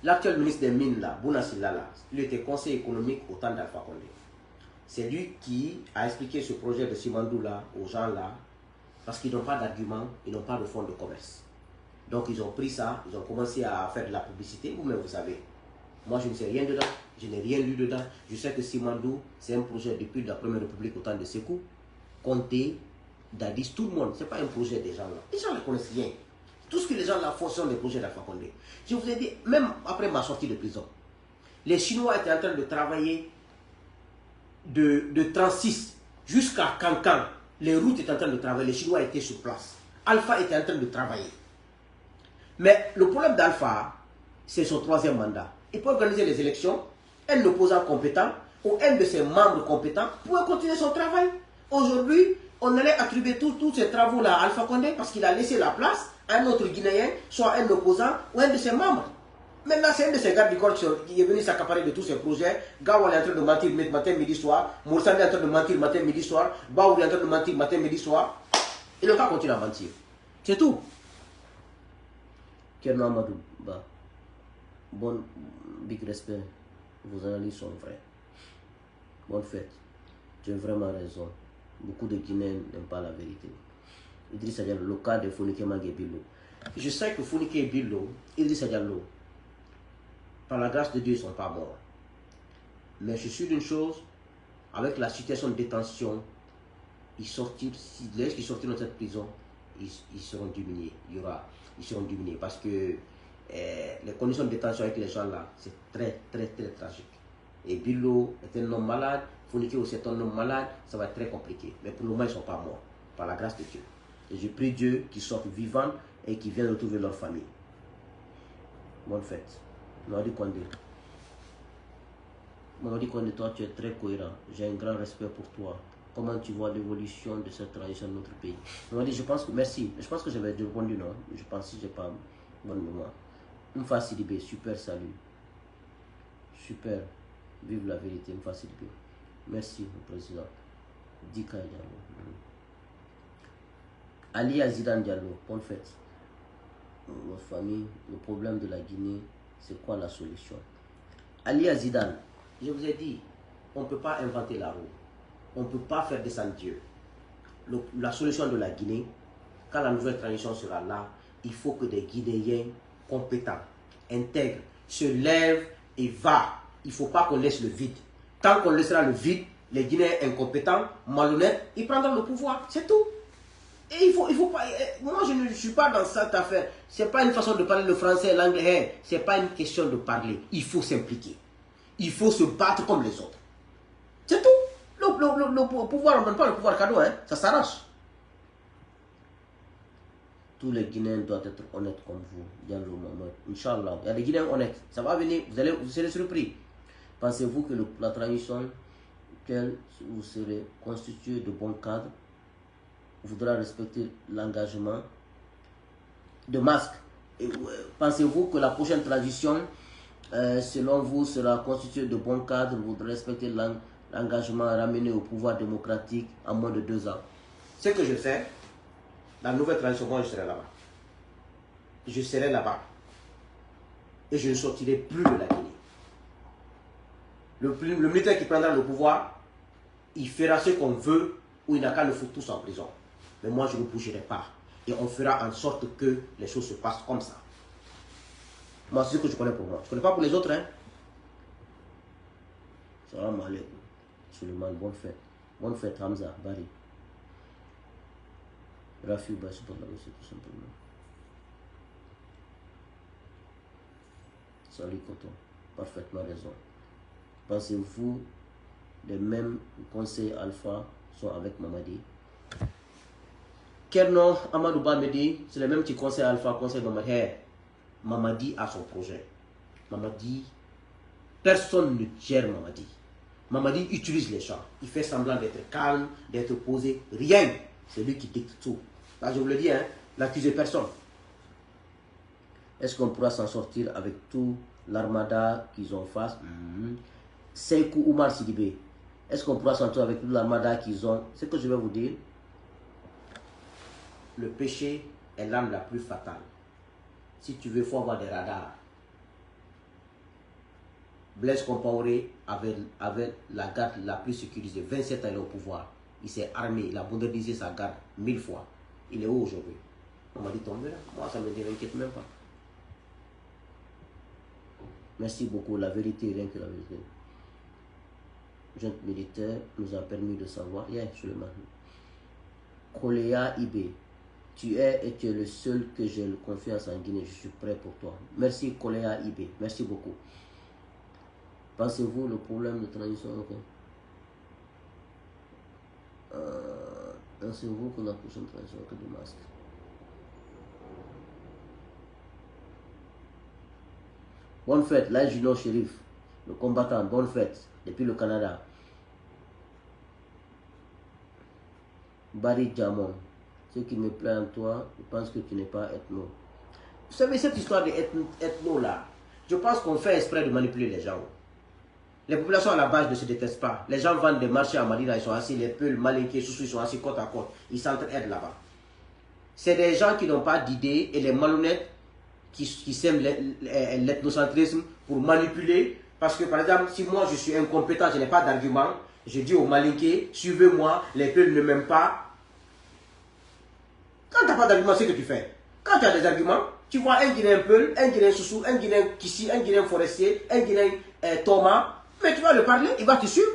l'actuel ministre des Mines, là, Bouna Silla, il était conseiller économique au temps d'Alpha Condé. C'est lui qui a expliqué ce projet de Simandou là, aux gens là, parce qu'ils n'ont pas d'argument, ils n'ont pas de fonds de commerce. Donc ils ont pris ça, ils ont commencé à faire de la publicité, vous-même vous savez. Moi je ne sais rien dedans, je n'ai rien lu dedans. Je sais que Simandou, c'est un projet depuis la Première République au temps de Sékou. Conté, Dadis, tout le monde, ce n'est pas un projet des gens là. Les gens ne connaissent rien. Tout ce que les gens là font sont des projets d'Alpha Condé. Je vous ai dit, même après ma sortie de prison, les Chinois étaient en train de travailler de 36 jusqu'à Cancan. Les routes étaient en train de travailler, les Chinois étaient sur place. Alpha était en train de travailler. Mais le problème d'Alpha, c'est son 3e mandat. Il peut organiser les élections, un opposant compétent ou un de ses membres compétents pourrait continuer son travail. Aujourd'hui, on allait attribuer tous ces travaux-là à Alpha Condé parce qu'il a laissé la place à un autre Guinéen, soit un opposant ou un de ses membres. Maintenant, c'est un de ces gardes du corps qui est venu s'accaparer de tous ces projets. Gawal est en train de mentir matin, midi, soir. Moussani est en train de mentir matin, midi, soir. Baoul est en train de mentir matin, midi, soir. Il ne va pas continuer à mentir. C'est tout. Kerno Amadou, bah, bon, big respect. Vos analyses sont vraies. Bonne fête. Tu as vraiment raison. Beaucoup de Guinéens n'aiment pas la vérité. Idrissa Diallo, le cas de Founike Mangué-Bilo. Je sais que Founike et Bilo, Idrissa Diallo, par la grâce de Dieu, ils ne sont pas morts. Mais je suis sûr d'une chose, avec la situation de détention, ils sortiront de cette prison, ils seront diminués. Ils seront diminués parce que les conditions de détention avec les gens là, c'est très tragique. Et Bilo est un homme malade, Founike aussi est un homme malade, ça va être très compliqué. Mais pour le moment, ils ne sont pas morts, par la grâce de Dieu. Et je prie Dieu qu'ils sortent vivants et qu'ils viennent retrouver leur famille. Bonne fête. Mamadi Condé. Mamadi Condé, toi tu es très cohérent. J'ai un grand respect pour toi. Comment tu vois l'évolution de cette tradition de notre pays? Mamadi, je pense que, merci. Je pense que j'avais répondu, non? Je pense que je n'ai pas bonne mémoire. Mfa Sidibé, super, salut. Super. Vive la vérité, Mfa Sidibé. Merci, le président. Dika Diallo. Ali Azidan Diallo, bonne fête. Votre famille, le problème de la Guinée, c'est quoi la solution? Ali Azidan, je vous ai dit, on ne peut pas inventer la roue. On ne peut pas faire descendre Dieu. La solution de la Guinée, quand la nouvelle transition sera là, il faut que des Guinéens compétents, intègres, se lèvent et va. Il ne faut pas qu'on laisse le vide. Tant qu'on laissera le vide, les Guinéens incompétents, malhonnêtes, ils prendront le pouvoir. C'est tout. Et il faut pas. Moi, je ne suis pas dans cette affaire. Ce n'est pas une façon de parler le français, l'anglais. Ce n'est pas une question de parler. Il faut s'impliquer. Il faut se battre comme les autres. C'est tout. Le pouvoir, on ne donne pas le pouvoir cadeau, hein. Ça s'arrache. Tous les Guinéens doivent être honnêtes comme vous. Diallo Mohamed. Inch'Allah. Il y a des Guinéens honnêtes. Ça va venir. Vous serez surpris. Pensez-vous que la transition, vous serez constitué de bons cadres, voudra respecter l'engagement de masque? Pensez-vous que la prochaine transition, selon vous, sera constituée de bons cadres, voudra respecter l'engagement ramené au pouvoir démocratique en moins de 2 ans. Ce que je fais, la nouvelle transition, moi je serai là-bas. Je serai là-bas. Et je ne sortirai plus de la Guinée. Le militaire qui prendra le pouvoir, il fera ce qu'on veut ou il n'a qu'à le foutre tous en prison. Mais moi, je ne bougerai pas. Et on fera en sorte que les choses se passent comme ça. Moi, c'est ce que je connais pour moi. Je ne connais pas pour les autres. Hein. Salam alaikum. Suleiman, bonne fête. Bonne fête, Hamza, Bari. Rafi, c'est tout simplement. Salut, Coton. Parfaitement raison. Pensez-vous les mêmes conseils alpha sont avec Mamadi? Kerno Amadouba me dit, c'est les mêmes qui conseillent alpha, conseillent Mamadi. Mamadi a son projet. Mamadi, personne ne gère Mamadi. Mamadi utilise les gens. Il fait semblant d'être calme, d'être posé. Rien. C'est lui qui dicte tout. Là, je vous le dis, hein, n'accusez personne. Est-ce qu'on pourra s'en sortir avec tout l'armada qu'ils ont face? Seikou Oumar Sidibé. Est-ce qu'on pourra s'en sortir avec toute l'armada qu'ils ont? C'est ce que je vais vous dire. Le péché est l'arme la plus fatale. Si tu veux, il faut avoir des radars. Blaise Compaoré avait la garde la plus sécurisée. 27 ans, il est au pouvoir. Il s'est armé, il a modernisé sa garde 1000 fois. Il est où aujourd'hui? On m'a dit tomber là. Moi, ça ne m'inquiète même pas. Merci beaucoup. La vérité, rien que la vérité. Jeune militaire nous a permis de savoir. Yeah, Suleiman. Koléa Ibé. Tu es et tu es le seul que j'ai confiance en Guinée. Je suis prêt pour toi. Merci Koléa Ibé. Merci beaucoup. Pensez-vous le problème de transition? Okay. Pensez-vous que la prochaine transition que du masque? Bonne fête, là Junior Shérif, le combattant, bonne fête, depuis le Canada. Barry Jamon, ce qui me plaît en toi, je pense que tu n'es pas ethno. Vous savez, cette histoire d'ethno là, je pense qu'on fait exprès de manipuler les gens. Les populations à la base ne se détestent pas. Les gens vendent des marchés à Madina, ils sont assis, les Peuls, Malinké, Soussou, ils sont assis côte à côte. Ils s'entraident là-bas. C'est des gens qui n'ont pas d'idées et les malhonnêtes qui sèment l'ethnocentrisme pour manipuler. Parce que par exemple, si moi je suis incompétent, je n'ai pas d'argument, je dis aux Malinké, suivez-moi, les Peuls ne m'aiment pas. Quand tu n'as pas d'argument, c'est ce que tu fais. Quand tu as des arguments, tu vois un Guinéen Peul, un Guinéen Soussou, un Guinéen Kissi, un Guinéen Forestier, un Guinéen Thomas, mais tu vas le parler, il va te suivre.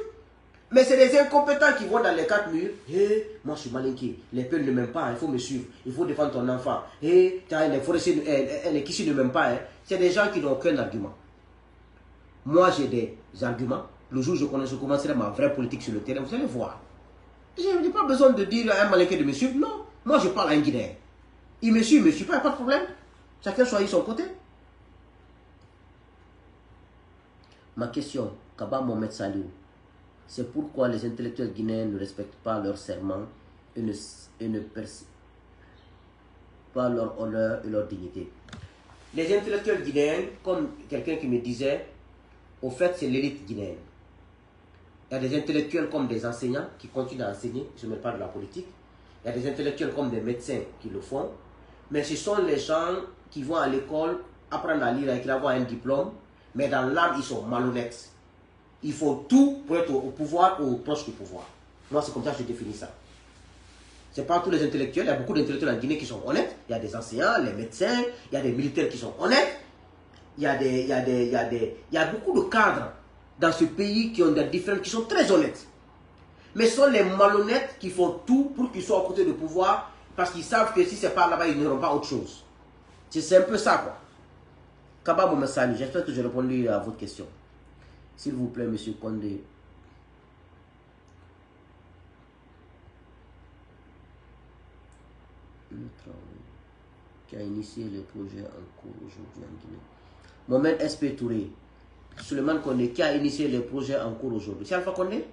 Mais c'est des incompétents qui vont dans les 4 murs. Hey, moi je suis Malinké, les Peuls ne m'aiment pas, il faut me suivre, il faut défendre ton enfant. Hey, les Forestiers, les Kissi ne m'aiment pas. Hein. C'est des gens qui n'ont aucun argument. Moi j'ai des arguments. Le jour où je commencerai ma vraie politique sur le terrain, vous allez voir. Je n'ai pas besoin de dire à un Malinké de me suivre. Non, moi je parle à un Guinéen. Il me suit pas, il n'y a pas de problème. Chacun choisit son côté. Ma question, Kaba Mohamed Saliou, c'est pourquoi les intellectuels guinéens ne respectent pas leur serment et ne percent pas leur honneur et leur dignité. Les intellectuels guinéens, comme quelqu'un qui me disait, au fait c'est l'élite guinéenne. Il y a des intellectuels comme des enseignants qui continuent à enseigner, je ne mets pas de la politique. Il y a des intellectuels comme des médecins qui le font. Mais ce sont les gens qui vont à l'école, apprendre à lire et écrire, avoir un diplôme, mais dans l'âme, ils sont malhonnêtes. Il faut tout pour être au pouvoir ou proche du pouvoir. Moi, c'est comme ça que je définis ça. Ce n'est pas tous les intellectuels, il y a beaucoup d'intellectuels en Guinée qui sont honnêtes. Il y a des enseignants, les médecins, il y a des militaires qui sont honnêtes. Il y a beaucoup de cadres dans ce pays qui ont des différences, qui sont très honnêtes. Mais ce sont les malhonnêtes qui font tout pour qu'ils soient à côté du pouvoir, parce qu'ils savent que si ce n'est pas là-bas, ils n'auront pas autre chose. C'est un peu ça, quoi. Kaba Moumessani, j'espère que j'ai répondu à votre question. S'il vous plaît, monsieur Condé. Qui a initié les projets en cours aujourd'hui en Guinée. Mohamed SP Touré. Suleiman Condé, qui a initié les projets en cours aujourd'hui. C'est Alpha Condé?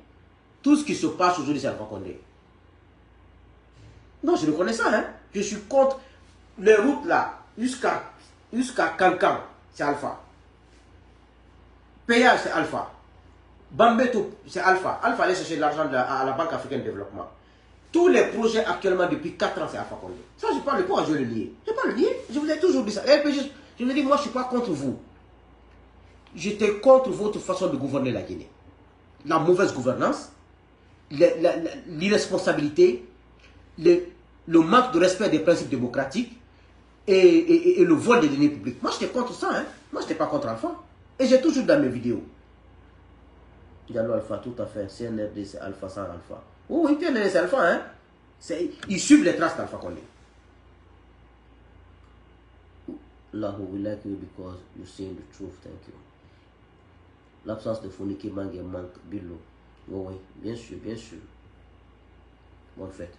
Tout ce qui se passe aujourd'hui, c'est Alpha Condé. Non, je reconnais ça, hein. Je suis contre les routes là, jusqu'à Cancan, c'est Alpha. Péage, c'est Alpha. Bambeto, c'est Alpha. Alpha allait chercher de l'argent à la Banque africaine de développement. Tous les projets actuellement depuis 4 ans, c'est Alpha Condé. Ça, je parle pas, je le nier. Je ne vais pas le nier. Je vous ai toujours dit ça. Je vous ai dit, moi, je ne suis pas contre vous. J'étais contre votre façon de gouverner la Guinée. La mauvaise gouvernance, l'irresponsabilité, le manque de respect des principes démocratiques et le vol des deniers publics. Moi, j'étais contre ça. Hein. Moi, je n'étais pas contre Alpha. Et j'ai toujours dans mes vidéos. Diallo Alpha, tout à fait. CNRD, c'est Alpha sans Alpha. Oui, CNRD, c'est Alpha. Hein. Ils suivent les traces d'Alpha Condé. Allah, we like you because you say the truth. Thank you. L'absence de Foniki Mangue manque Billo. Oui, oui, bien sûr, bien sûr. Bonne fête.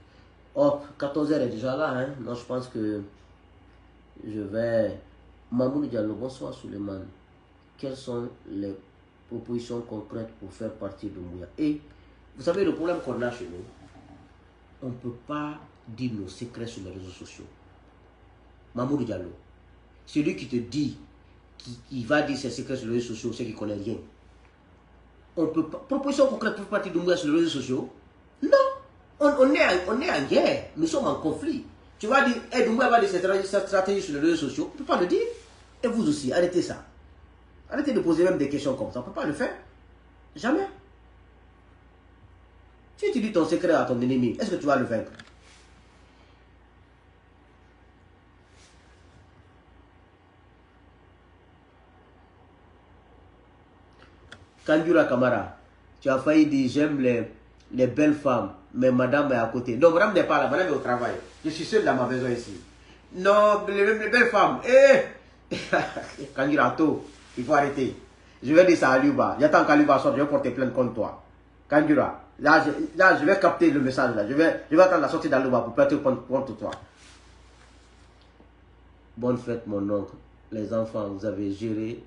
Oh, 14h est déjà là. Hein. Non, je pense que je vais... Mamoudou Diallo, bonsoir Suleiman. Quelles sont les propositions concrètes pour faire partie de Mouya? Et vous savez, le problème qu'on a chez nous, on ne peut pas dire nos secrets sur les réseaux sociaux. Mamoudou Diallo, celui qui te dit qu'il va dire ses secrets sur les réseaux sociaux, c'est qu'il ne connaît rien. On peut pas. Proposition concrète pour faire partie de Mouya sur les réseaux sociaux? Non. On est en guerre. Nous sommes en conflit. Tu vas dire, hey, Doumbouya va dire cette stratégie sur les réseaux sociaux. On ne peut pas le dire. Et vous aussi, arrêtez ça. Arrêtez de poser même des questions comme ça. On ne peut pas le faire. Jamais. Si tu dis ton secret à ton ennemi, est-ce que tu vas le vaincre? Kandura Kamara, tu as failli dire j'aime les belles femmes, mais madame est à côté. Non, madame n'est pas là, madame est au travail. Je suis seul dans ma maison ici. Non, les belles femmes. Kandura, il faut arrêter. Je vais dire ça à Liuba. J'attends qu'Aliuba sorte, je vais porter plainte contre toi. Kandura, là, je vais capter le message. Là. Je vais attendre la sortie d'Aliuba pour plainte contre toi. Bonne fête, mon oncle. Les enfants, vous avez géré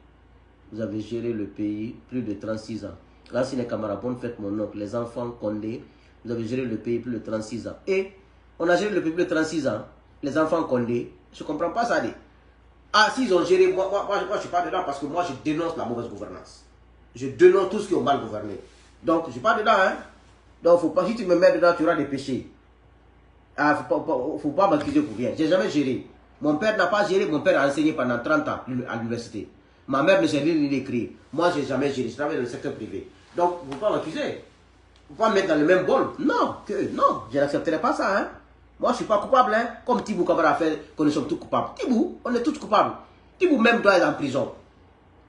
le pays plus de 36 ans. Là, c'est les camarades. Bonne fête, mon oncle. Les enfants Condé, vous avez géré le pays plus de 36 ans. Et on a géré le pays plus de 36 ans. Les enfants Condé, je ne comprends pas ça. Ah, s'ils ont géré, moi, je ne suis pas dedans parce que moi, je dénonce la mauvaise gouvernance. Je dénonce tout ce qui ont mal gouverné. Donc, je ne suis pas dedans. Hein. Donc, faut pas, si tu me mets dedans, tu auras des péchés. Ah, faut pas m'accuser pour rien. Je n'ai jamais géré. Mon père n'a pas géré. Mon père a enseigné pendant 30 ans à l'université. Ma mère ne sait lire ni écrire. Moi, je n'ai jamais géré. Je travaille dans le secteur privé. Donc, il ne faut pas m'accuser. Il ne faut pas me mettre dans le même bol. Non, non, je n'accepterai pas ça. Hein. Moi, je ne suis pas coupable. Hein. Comme Tibou Kamara a fait, que nous sommes tous coupables. Tibou, on est tous coupables. Tibou même doit être en prison.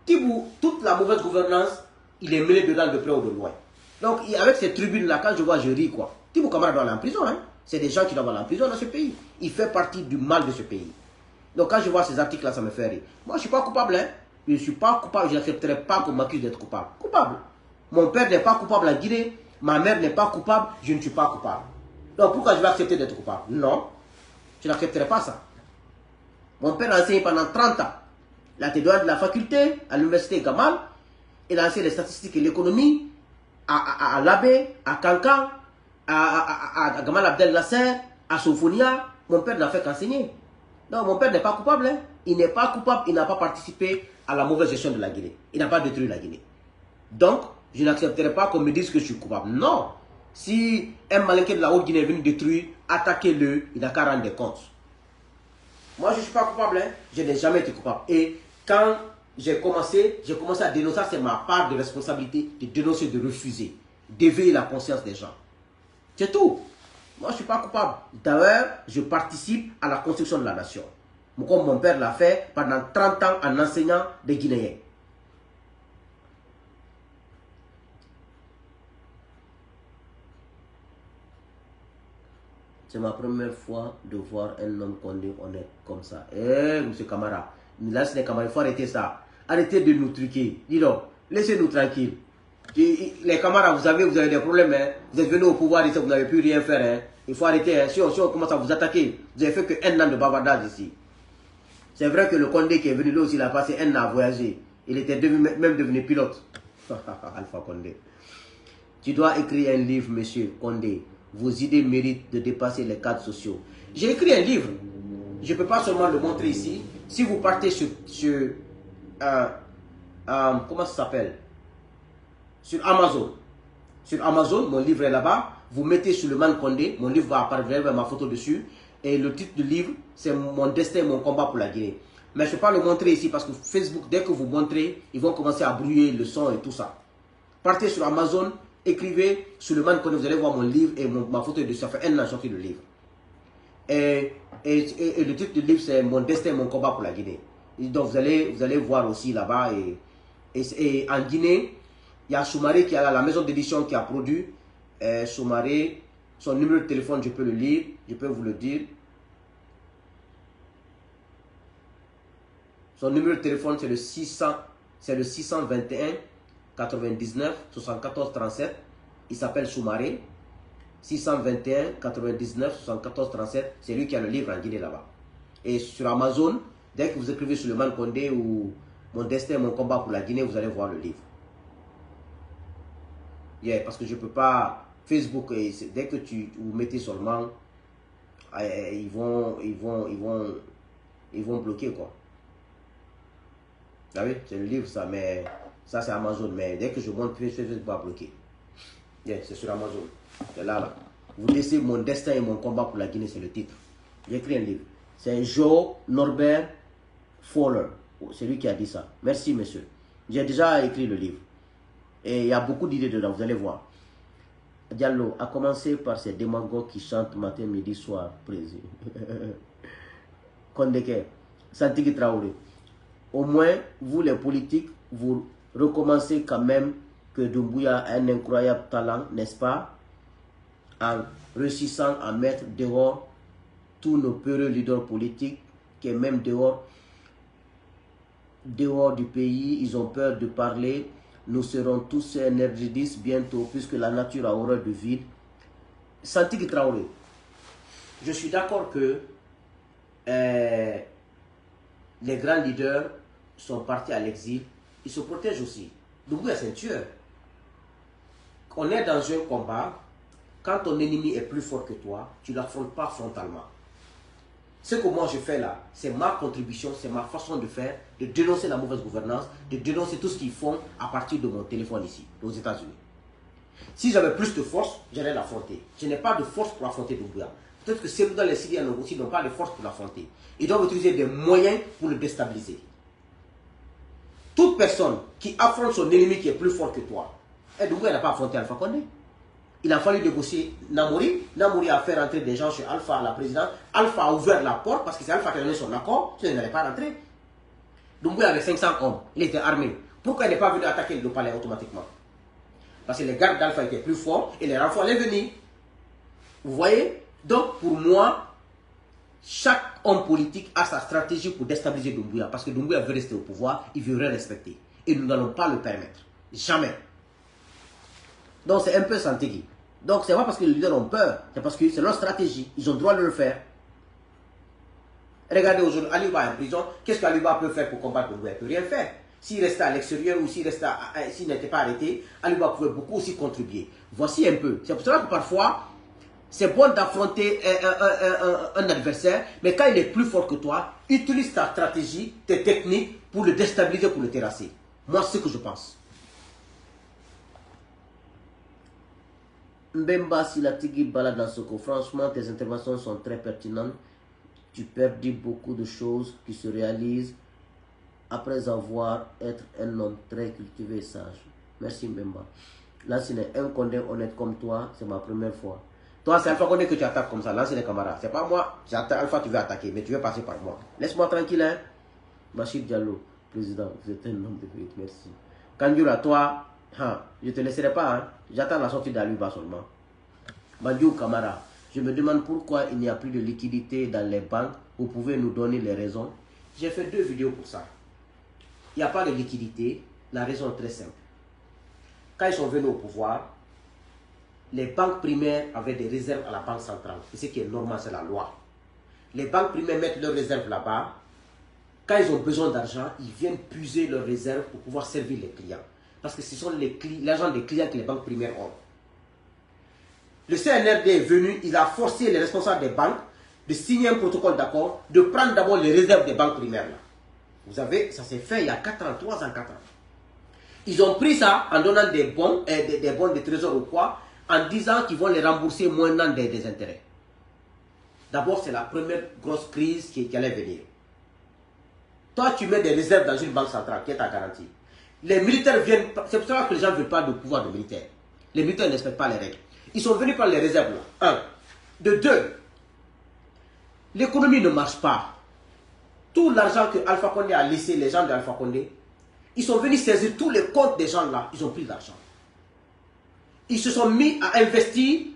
Tibou, toute la mauvaise gouvernance, il est mêlé dedans de près ou de loin. Donc, avec ces tribunes-là, quand je vois, je ris, quoi. Tibou Kamara doit aller en prison. Hein. C'est des gens qui doivent aller en prison dans ce pays. Il fait partie du mal de ce pays. Donc, quand je vois ces articles-là, ça me fait rire. Moi, je ne suis pas coupable. Hein. Je ne suis pas coupable, je n'accepterai pas qu'on m'accuse d'être coupable. Coupable. Mon père n'est pas coupable en Guinée, ma mère n'est pas coupable, je ne suis pas coupable. Donc pourquoi je vais accepter d'être coupable? Non, je n'accepterai pas ça. Mon père a enseigné pendant 30 ans. Il a été droit de la faculté à l'université Gamal. Il a enseigné les statistiques et l'économie à Labé, à Kankan, à Gamal Abdel Nasser, à Sofonia. Mon père n'a fait qu'enseigner. Non, mon père n'est pas coupable. Hein. Il n'est pas coupable, il n'a pas participé à la mauvaise gestion de la Guinée. Il n'a pas détruit la Guinée. Donc, je n'accepterai pas qu'on me dise que je suis coupable. Non. Si un malinqué de la Haute-Guinée est venu détruire, attaquez-le, il n'a qu'à rendre des comptes. Moi, je ne suis pas coupable. Hein. Je n'ai jamais été coupable. Et quand j'ai commencé à dénoncer, c'est ma part de responsabilité de dénoncer, de refuser, d'éveiller la conscience des gens. C'est tout. Moi, je ne suis pas coupable. D'ailleurs, je participe à la construction de la nation. Comme mon père l'a fait pendant 30 ans en enseignant des Guinéens. C'est ma première fois de voir un homme Condé honnête comme ça. Eh, monsieur Camara, là, c'est des camarades, il faut arrêter ça. Arrêtez de nous truquer. Dis donc, laissez-nous tranquilles. Les camarades, vous avez des problèmes. Hein. Vous êtes venus au pouvoir et vous n'avez pu rien faire. Hein. Il faut arrêter. Hein. Si on commence à vous attaquer, vous avez fait que 1 an de bavardage ici. C'est vrai que le Condé qui est venu là aussi, il a passé 1 an à voyager. Il était même devenu pilote. Alpha Condé. Tu dois écrire un livre, monsieur Condé. Vos idées méritent de dépasser les cadres sociaux. J'ai écrit un livre. Je ne peux pas seulement le montrer ici. Si vous partez sur comment ça s'appelle? Sur Amazon. Sur Amazon, mon livre est là-bas. Vous mettez Souleymane Condé, mon livre va apparaître avec ma photo dessus. Et le titre du livre, c'est Mon destin, mon combat pour la Guinée. Mais je ne peux pas le montrer ici parce que Facebook, dès que vous montrez, ils vont commencer à brouiller le son et tout ça. Partez sur Amazon, écrivez Souleymane Condé, vous allez voir mon livre et ma photo dessus. Ça fait un an que j'ai sorti le livre. Et le titre du livre, c'est Mon destin, mon combat pour la Guinée. Et donc vous allez voir aussi là-bas. Et en Guinée, il y a Soumaré qui a la maison d'édition qui a produit. Soumaré, son numéro de téléphone, je peux le lire, je peux vous le dire. Son numéro de téléphone, c'est le 621 99 74 37. Il s'appelle Soumaré. 621 99 74 37. C'est lui qui a le livre en Guinée là-bas. Et sur Amazon, dès que vous écrivez Souleymane Condé ou Mon destin, mon combat pour la Guinée, vous allez voir le livre. Parce que je ne peux pas... Facebook, dès que vous mettez seulement, ils vont bloquer quoi. Ah oui, c'est le livre ça, mais ça c'est Amazon. Mais dès que je monte Facebook va bloquer. C'est sur Amazon. C'est là. Vous laissez Mon destin et mon combat pour la Guinée, c'est le titre. J'ai écrit un livre. C'est Joe Norbert Fowler. C'est lui qui a dit ça. Merci monsieur. J'ai déjà écrit le livre. Et il y a beaucoup d'idées dedans, vous allez voir. Diallo a commencé par ces démagogues qui chantent matin, midi, soir, président. Kondeke, Santiki Traoré. Au moins, vous les politiques, vous recommencez quand même que Doumbouya a un incroyable talent, n'est-ce pas? En réussissant à mettre dehors tous nos peureux leaders politiques, qui est même dehors du pays, ils ont peur de parler. Nous serons tous énergétistes bientôt, puisque la nature a horreur du vide. Santiki Traoré, je suis d'accord que les grands leaders sont partis à l'exil. Ils se protègent aussi. Doumbouya, c'est un tueur. On est dans un combat. Quand ton ennemi est plus fort que toi, tu ne l'affrontes pas frontalement. Ce que moi je fais là, c'est ma contribution, c'est ma façon de faire, de dénoncer la mauvaise gouvernance, de dénoncer tout ce qu'ils font à partir de mon téléphone ici, aux États-Unis. Si j'avais plus de force, j'allais l'affronter. Je n'ai pas de force pour affronter Doumbouya. Peut-être que ceux dans les Syriens aussi n'ont pas de force pour l'affronter. Ils doivent utiliser des moyens pour le déstabiliser. Toute personne qui affronte son ennemi qui est plus fort que toi, et Doumbouya n'a pas affronté Alpha Condé. Il a fallu négocier Namouri. Namouri a fait rentrer des gens chez Alpha à la présidence. Alpha a ouvert la porte parce que c'est Alpha qui a donné son accord. Sinon, il n'allait pas rentrer. Doumbouya avait 500 hommes. Il était armé. Pourquoi il n'est pas venu attaquer le palais automatiquement? Parce que les gardes d'Alpha étaient plus forts et les renforts allaient venir. Vous voyez? Donc, pour moi, chaque homme politique a sa stratégie pour déstabiliser Doumbouya. Parce que Doumbouya veut rester au pouvoir. Il veut rien respecter. Et nous n'allons pas le permettre. Jamais. Donc c'est un peu Santiki. Donc c'est pas parce que les leaders ont peur, c'est parce que c'est leur stratégie. Ils ont le droit de le faire. Regardez aujourd'hui, Aliba est en prison. Qu'est-ce qu'Aliba peut faire pour combattre Doumbouya? Il ne peut rien faire. S'il restait à l'extérieur ou s'il n'était pas arrêté, Aliba pouvait beaucoup aussi contribuer. Voici un peu. C'est pour cela que parfois, c'est bon d'affronter un adversaire, mais quand il est plus fort que toi, utilise ta stratégie, tes techniques pour le déstabiliser, pour le terrasser. Moi, c'est ce que je pense. Mbemba Silatigi Bala Dansoko, franchement tes interventions sont très pertinentes. Tu perdis beaucoup de choses qui se réalisent après avoir été un homme très cultivé et sage. Merci Mbemba. Là, c'est un Condé honnête comme toi, c'est ma première fois. Toi, c'est Alpha Condé que tu attaques comme ça. Là, c'est les camarades. C'est pas moi. C'est Alpha, tu veux attaquer, mais tu veux passer par moi. Laisse-moi tranquille, hein. Bachir Diallo, président, vous êtes un homme de vérité, merci. Kandjura, toi, je ne te laisserai pas, hein. J'attends la sortie d'Aluba seulement. Bandiou Kamara, je me demande pourquoi il n'y a plus de liquidité dans les banques. Vous pouvez nous donner les raisons? J'ai fait 2 vidéos pour ça. Il n'y a pas de liquidité. La raison est très simple. Quand ils sont venus au pouvoir, les banques primaires avaient des réserves à la banque centrale. Et ce qui est normal, c'est la loi. Les banques primaires mettent leurs réserves là-bas. Quand ils ont besoin d'argent, ils viennent puiser leurs réserves pour pouvoir servir les clients. Parce que ce sont l'argent des clients que les banques primaires ont. Le CNRD est venu, il a forcé les responsables des banques de signer un protocole d'accord, de prendre d'abord les réserves des banques primaires. Là. Vous avez, ça s'est fait il y a 4 ans, 3 ans, 4 ans. Ils ont pris ça en donnant des bons, des bons de trésor ou quoi, en disant qu'ils vont les rembourser moins des intérêts. D'abord, c'est la première grosse crise qui allait venir. Toi, tu mets des réserves dans une banque centrale qui est ta garantie. Les militaires viennent, c'est pour ça que les gens ne veulent pas de pouvoir de militaires. Les militaires ne respectent pas les règles. Ils sont venus prendre les réserves là. Un. De deux, l'économie ne marche pas. Tout l'argent que Alpha Condé a laissé, les gens d'Alpha Condé, ils sont venus saisir tous les comptes des gens là, ils ont pris de l'argent. Ils se sont mis à investir,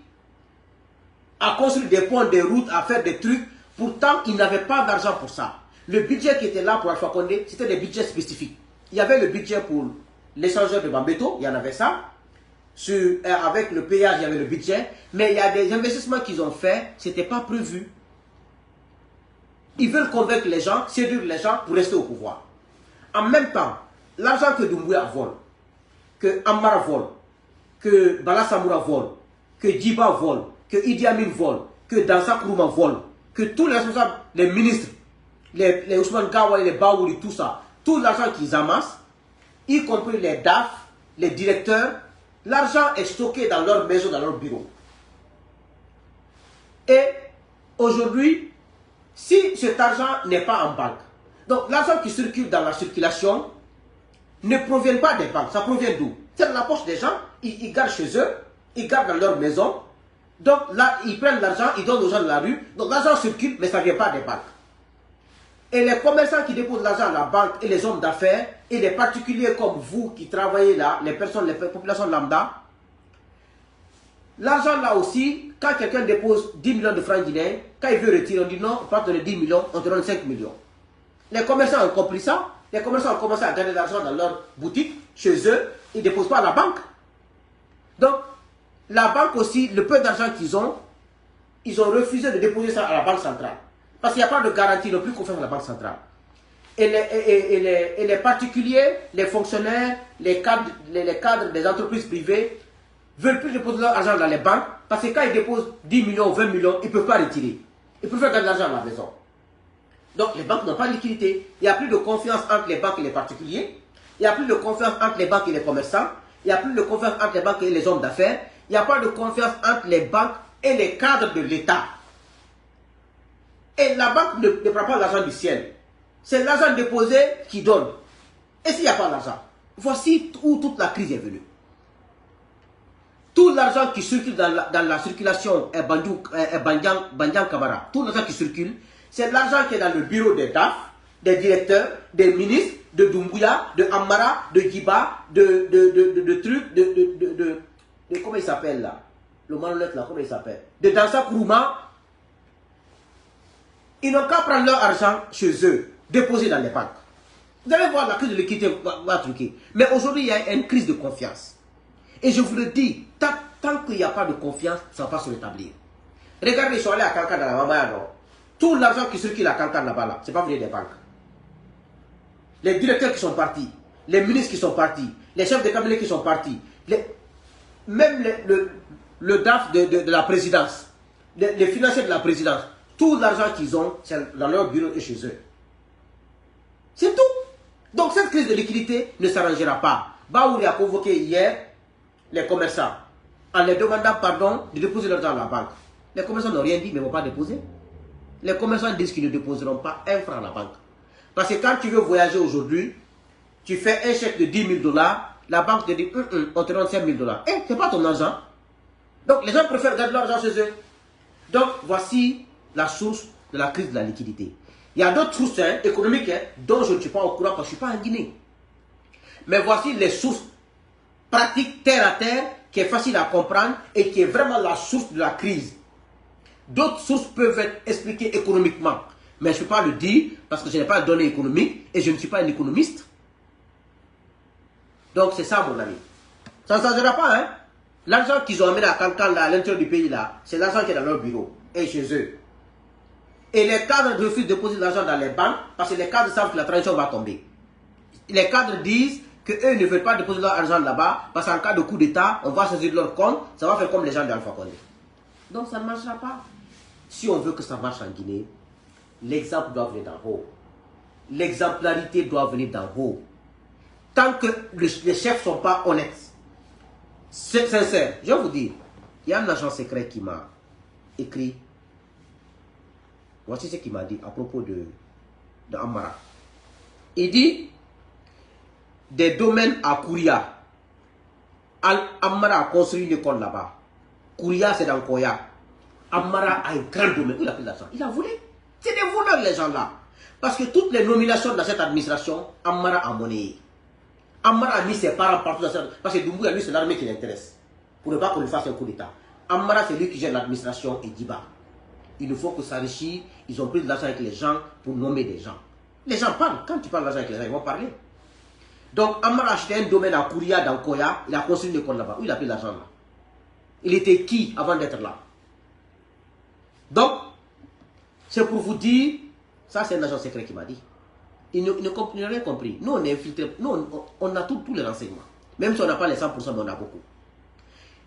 à construire des ponts, des routes, à faire des trucs. Pourtant, ils n'avaient pas d'argent pour ça. Le budget qui était là pour Alpha Condé, c'était des budgets spécifiques. Il y avait le budget pour l'échangeur de Bambeto, il y en avait ça. Avec le péage, il y avait le budget. Mais il y a des investissements qu'ils ont faits, ce n'était pas prévu. Ils veulent convaincre les gens, séduire les gens pour rester au pouvoir. En même temps, l'argent que Doumbouya vole, que Amara vole, que Bala Samoura vole, que Djiba vole, que Idi Amin vole, que Dansa Kourouma vole, que tous les responsables, les ministres, les Ousmane Gawal, les Baouri, tout ça, tout l'argent qu'ils amassent, y compris les DAF, les directeurs, l'argent est stocké dans leur maison, dans leur bureau. Et aujourd'hui, si cet argent n'est pas en banque, donc l'argent qui circule dans la circulation ne provient pas des banques, ça provient d'où? C'est dans la poche des gens, ils gardent chez eux, ils gardent dans leur maison. Donc là, ils prennent l'argent, ils donnent aux gens de la rue. Donc l'argent circule, mais ça ne vient pas des banques. Et les commerçants qui déposent l'argent à la banque et les hommes d'affaires et les particuliers comme vous qui travaillez là, les personnes, les populations lambda, l'argent là aussi, quand quelqu'un dépose 10 millions de francs guinéens, quand il veut retirer, on dit non, on peut te donner 10 millions, on te donne 5 millions. Les commerçants ont compris ça. Les commerçants ont commencé à garder l'argent dans leur boutique, chez eux, ils ne déposent pas à la banque. Donc, la banque aussi, le peu d'argent qu'ils ont, ils ont refusé de déposer ça à la banque centrale. Parce qu'il n'y a pas de garantie, ils n'ont plus confiance à la banque centrale. Et les particuliers, les fonctionnaires, les cadres des entreprises privées veulent plus déposer leur argent dans les banques parce que quand ils déposent 10 millions ou 20 millions, ils ne peuvent pas retirer. Ils préfèrent garder l'argent à la maison. Donc les banques n'ont pas de liquidité. Il n'y a plus de confiance entre les banques et les particuliers. Il n'y a plus de confiance entre les banques et les commerçants. Il n'y a plus de confiance entre les banques et les hommes d'affaires. Il n'y a pas de confiance entre les banques et les cadres de l'État. Et la banque ne prend pas l'argent du ciel. C'est l'argent déposé qui donne. Et s'il n'y a pas d'argent, voici où toute la crise est venue. Tout l'argent qui circule dans la circulation Bandian Kabara, tout l'argent qui circule, c'est l'argent qui est dans le bureau des DAF, des directeurs, des ministres, de Doumbouya, de Amara, de Djiba, de trucs, de comment il s'appelle là? Le malhonnête là, comment il s'appelle? De Dansa Kourouma. Ils n'ont qu'à prendre leur argent chez eux, déposer dans les banques. Vous allez voir la crise de l'équité va truquer. Mais aujourd'hui, il y a une crise de confiance. Et je vous le dis, tant qu'il n'y a pas de confiance, ça ne va pas se rétablir. Regardez, ils sont allés à Kankan dans la Mamaya, non? Tout l'argent qui circule à Kankan là-bas, ce n'est pas venu des banques. Les directeurs qui sont partis, les ministres qui sont partis, les chefs de cabinet qui sont partis, même le DAF de la présidence, les financiers de la présidence, tout l'argent qu'ils ont, c'est dans leur bureau et chez eux. C'est tout. Donc cette crise de liquidité ne s'arrangera pas. Baouri a convoqué hier les commerçants en les demandant pardon de déposer leur argent à la banque. Les commerçants n'ont rien dit, mais ne vont pas déposer. Les commerçants disent qu'ils ne déposeront pas un franc à la banque. Parce que quand tu veux voyager aujourd'hui, tu fais un chèque de 10 000 $, la banque te dit on te donne 5 000 $. Eh, ce n'est pas ton argent. Donc les gens préfèrent garder leur argent chez eux. Donc voici la source de la crise de la liquidité. Il y a d'autres sources économiques dont je ne suis pas au courant parce que je ne suis pas en Guinée. Mais voici les sources pratiques, terre à terre, qui est facile à comprendre et qui est vraiment la source de la crise. D'autres sources peuvent être expliquées économiquement. Mais je ne peux pas le dire parce que je n'ai pas de données économiques et je ne suis pas un économiste. Donc c'est ça mon ami. Ça ne changera pas, hein. L'argent qu'ils ont amené à Kankan, à l'intérieur du pays, là, c'est l'argent qui est dans leur bureau et chez eux. Et les cadres refusent de déposer l'argent dans les banques parce que les cadres savent que la transition va tomber. Les cadres disent qu'eux ne veulent pas déposer leur argent là-bas parce qu'en cas de coup d'État, on va saisir leur compte, ça va faire comme les gens d'Alpha Condé. Donc ça ne marchera pas. Si on veut que ça marche en Guinée, l'exemple doit venir d'en haut. L'exemplarité doit venir d'en haut. tant que les chefs ne sont pas honnêtes, c'est sincère, je vais vous dire, il y a un agent secret qui m'a écrit. Voici ce qu'il m'a dit à propos de Amara. Il dit, des domaines à Kouria. Amara a construit une école là-bas. Kouria, c'est dans Koya. Amara a un grand domaine. Il a pris l'argent. Il a volé. C'est des voleurs, les gens-là. Parce que toutes les nominations dans cette administration, Amara a monnayé. Amara a mis ses parents partout dans cette... Parce que Doumbouya, lui, c'est l'armée qui l'intéresse. Pour ne pas qu'on lui fasse un coup d'État. Amara, c'est lui qui gère l'administration et Diba. Il ne faut que s'enrichir. Ils ont pris de l'argent avec les gens pour nommer des gens. Les gens parlent. Quand tu parles d'argent avec les gens, ils vont parler. Donc, Amara a acheté un domaine à Kouria, dans Koya. Il a construit une école là-bas. Où il a pris l'argent là? Il était qui avant d'être là? Donc, c'est pour vous dire, ça c'est un agent secret qui m'a dit. Il n'a rien compris. Nous, on est infiltrés. Nous, on a tous les renseignements. Même si on n'a pas les 100%, mais on a beaucoup.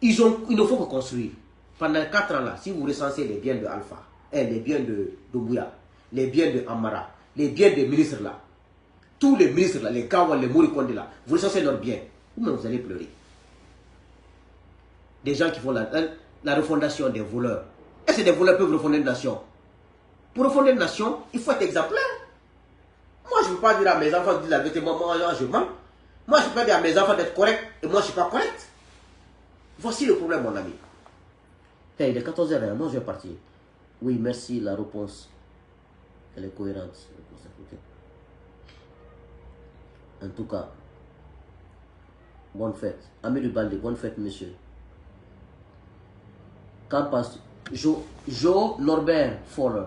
Il ne faut que construire. Pendant 4 ans là, si vous recensez les biens de Alpha, les biens de Doumbouya, les biens de Amara, les biens des ministres là, tous les ministres là, les Kawal, les Morikonde là, vous recensez leurs biens, vous-même vous allez pleurer. Des gens qui font la refondation des voleurs. Est-ce que des voleurs peuvent refonder une nation? Pour refonder une nation, il faut être exemplaire. Moi, je ne veux pas dire à mes enfants de dire la vérité, moi je mens. Moi, je ne peux pas dire à mes enfants d'être corrects et moi, je ne suis pas correct. Voici le problème, mon ami. Hey, il est 14h, moi, je vais partir. Oui, merci, la réponse. Elle est cohérente. En tout cas, bonne fête. Ami du Balde, bonne fête, monsieur. Qu'en penses-tu? Jo Norbert Fowler,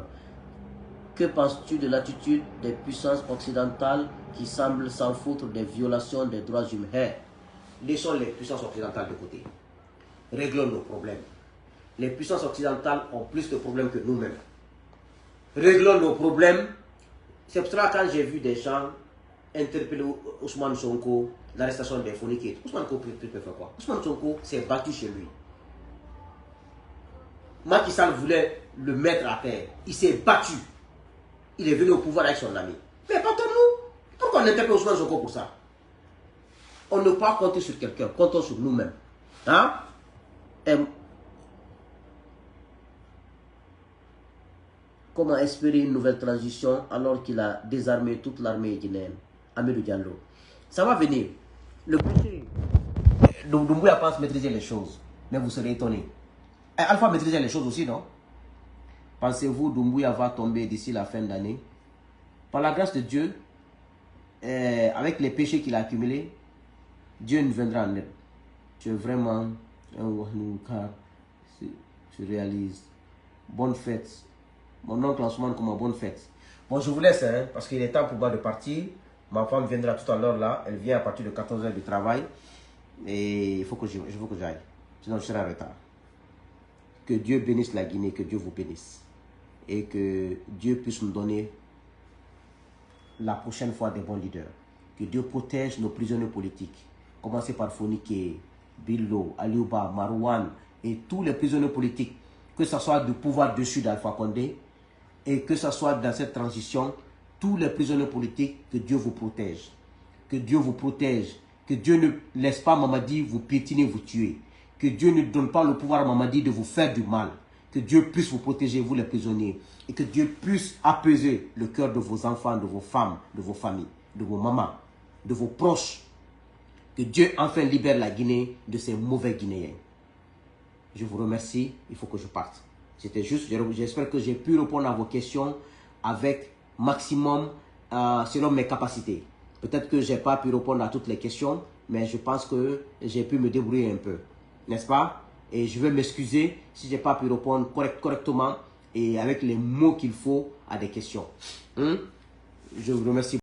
que penses-tu de l'attitude des puissances occidentales qui semblent s'en foutre des violations des droits humains? Laissons les puissances occidentales de côté. Réglons nos problèmes. Les puissances occidentales ont plus de problèmes que nous-mêmes. Réglons nos problèmes. C'est pour cela que quand j'ai vu des gens interpeller Ousmane Sonko, l'arrestation des phoniques, Ousmane Sonko fait quoi? Ousmane Sonko s'est battu chez lui. Macky Sall voulait le mettre à terre. Il s'est battu. Il est venu au pouvoir avec son ami. Mais battons-nous. Pourquoi on interpelle Ousmane Sonko pour ça? On ne peut pas compter sur quelqu'un. Comptons sur nous-mêmes. Hein? Comment espérer une nouvelle transition alors qu'il a désarmé toute l'armée guinéenne? Amédou Diallo. Ça va venir. Le péché. Doumbouya pense maîtriser les choses. Mais vous serez étonnés. Alpha maîtrisait les choses aussi, non? Pensez-vous Doumbouya va tomber d'ici la fin d'année? Par la grâce de Dieu, avec les péchés qu'il a accumulés, Dieu nous viendra en aide. Tu es vraiment un Wahnouka. Tu réalises. Bonne fête. Mon oncle Ousmane comme bonne fête. Bon, je vous laisse, hein, parce qu'il est temps pour moi de partir. Ma femme viendra tout à l'heure là. Elle vient à partir de 14h du travail. Et il faut que j'aille. Sinon, je serai en retard. Que Dieu bénisse la Guinée, que Dieu vous bénisse. Et que Dieu puisse nous donner la prochaine fois des bons leaders. Que Dieu protège nos prisonniers politiques. Commencez par Fonike, Billo, Aliouba, Marouane et tous les prisonniers politiques. Que ce soit du pouvoir dessus d'Alpha Condé et que ce soit dans cette transition, tous les prisonniers politiques, que Dieu vous protège. Que Dieu vous protège. Que Dieu ne laisse pas Mamadi vous piétiner, vous tuer. Que Dieu ne donne pas le pouvoir à Mamadi de vous faire du mal. Que Dieu puisse vous protéger, vous les prisonniers. Et que Dieu puisse apaiser le cœur de vos enfants, de vos femmes, de vos familles, de vos mamans, de vos proches. Que Dieu enfin libère la Guinée de ces mauvais Guinéens. Je vous remercie, il faut que je parte. C'était juste, j'espère que j'ai pu répondre à vos questions avec maximum selon mes capacités. Peut-être que je n'ai pas pu répondre à toutes les questions, mais je pense que j'ai pu me débrouiller un peu. N'est-ce pas? Et je veux m'excuser si je n'ai pas pu répondre correctement et avec les mots qu'il faut à des questions. Je vous remercie.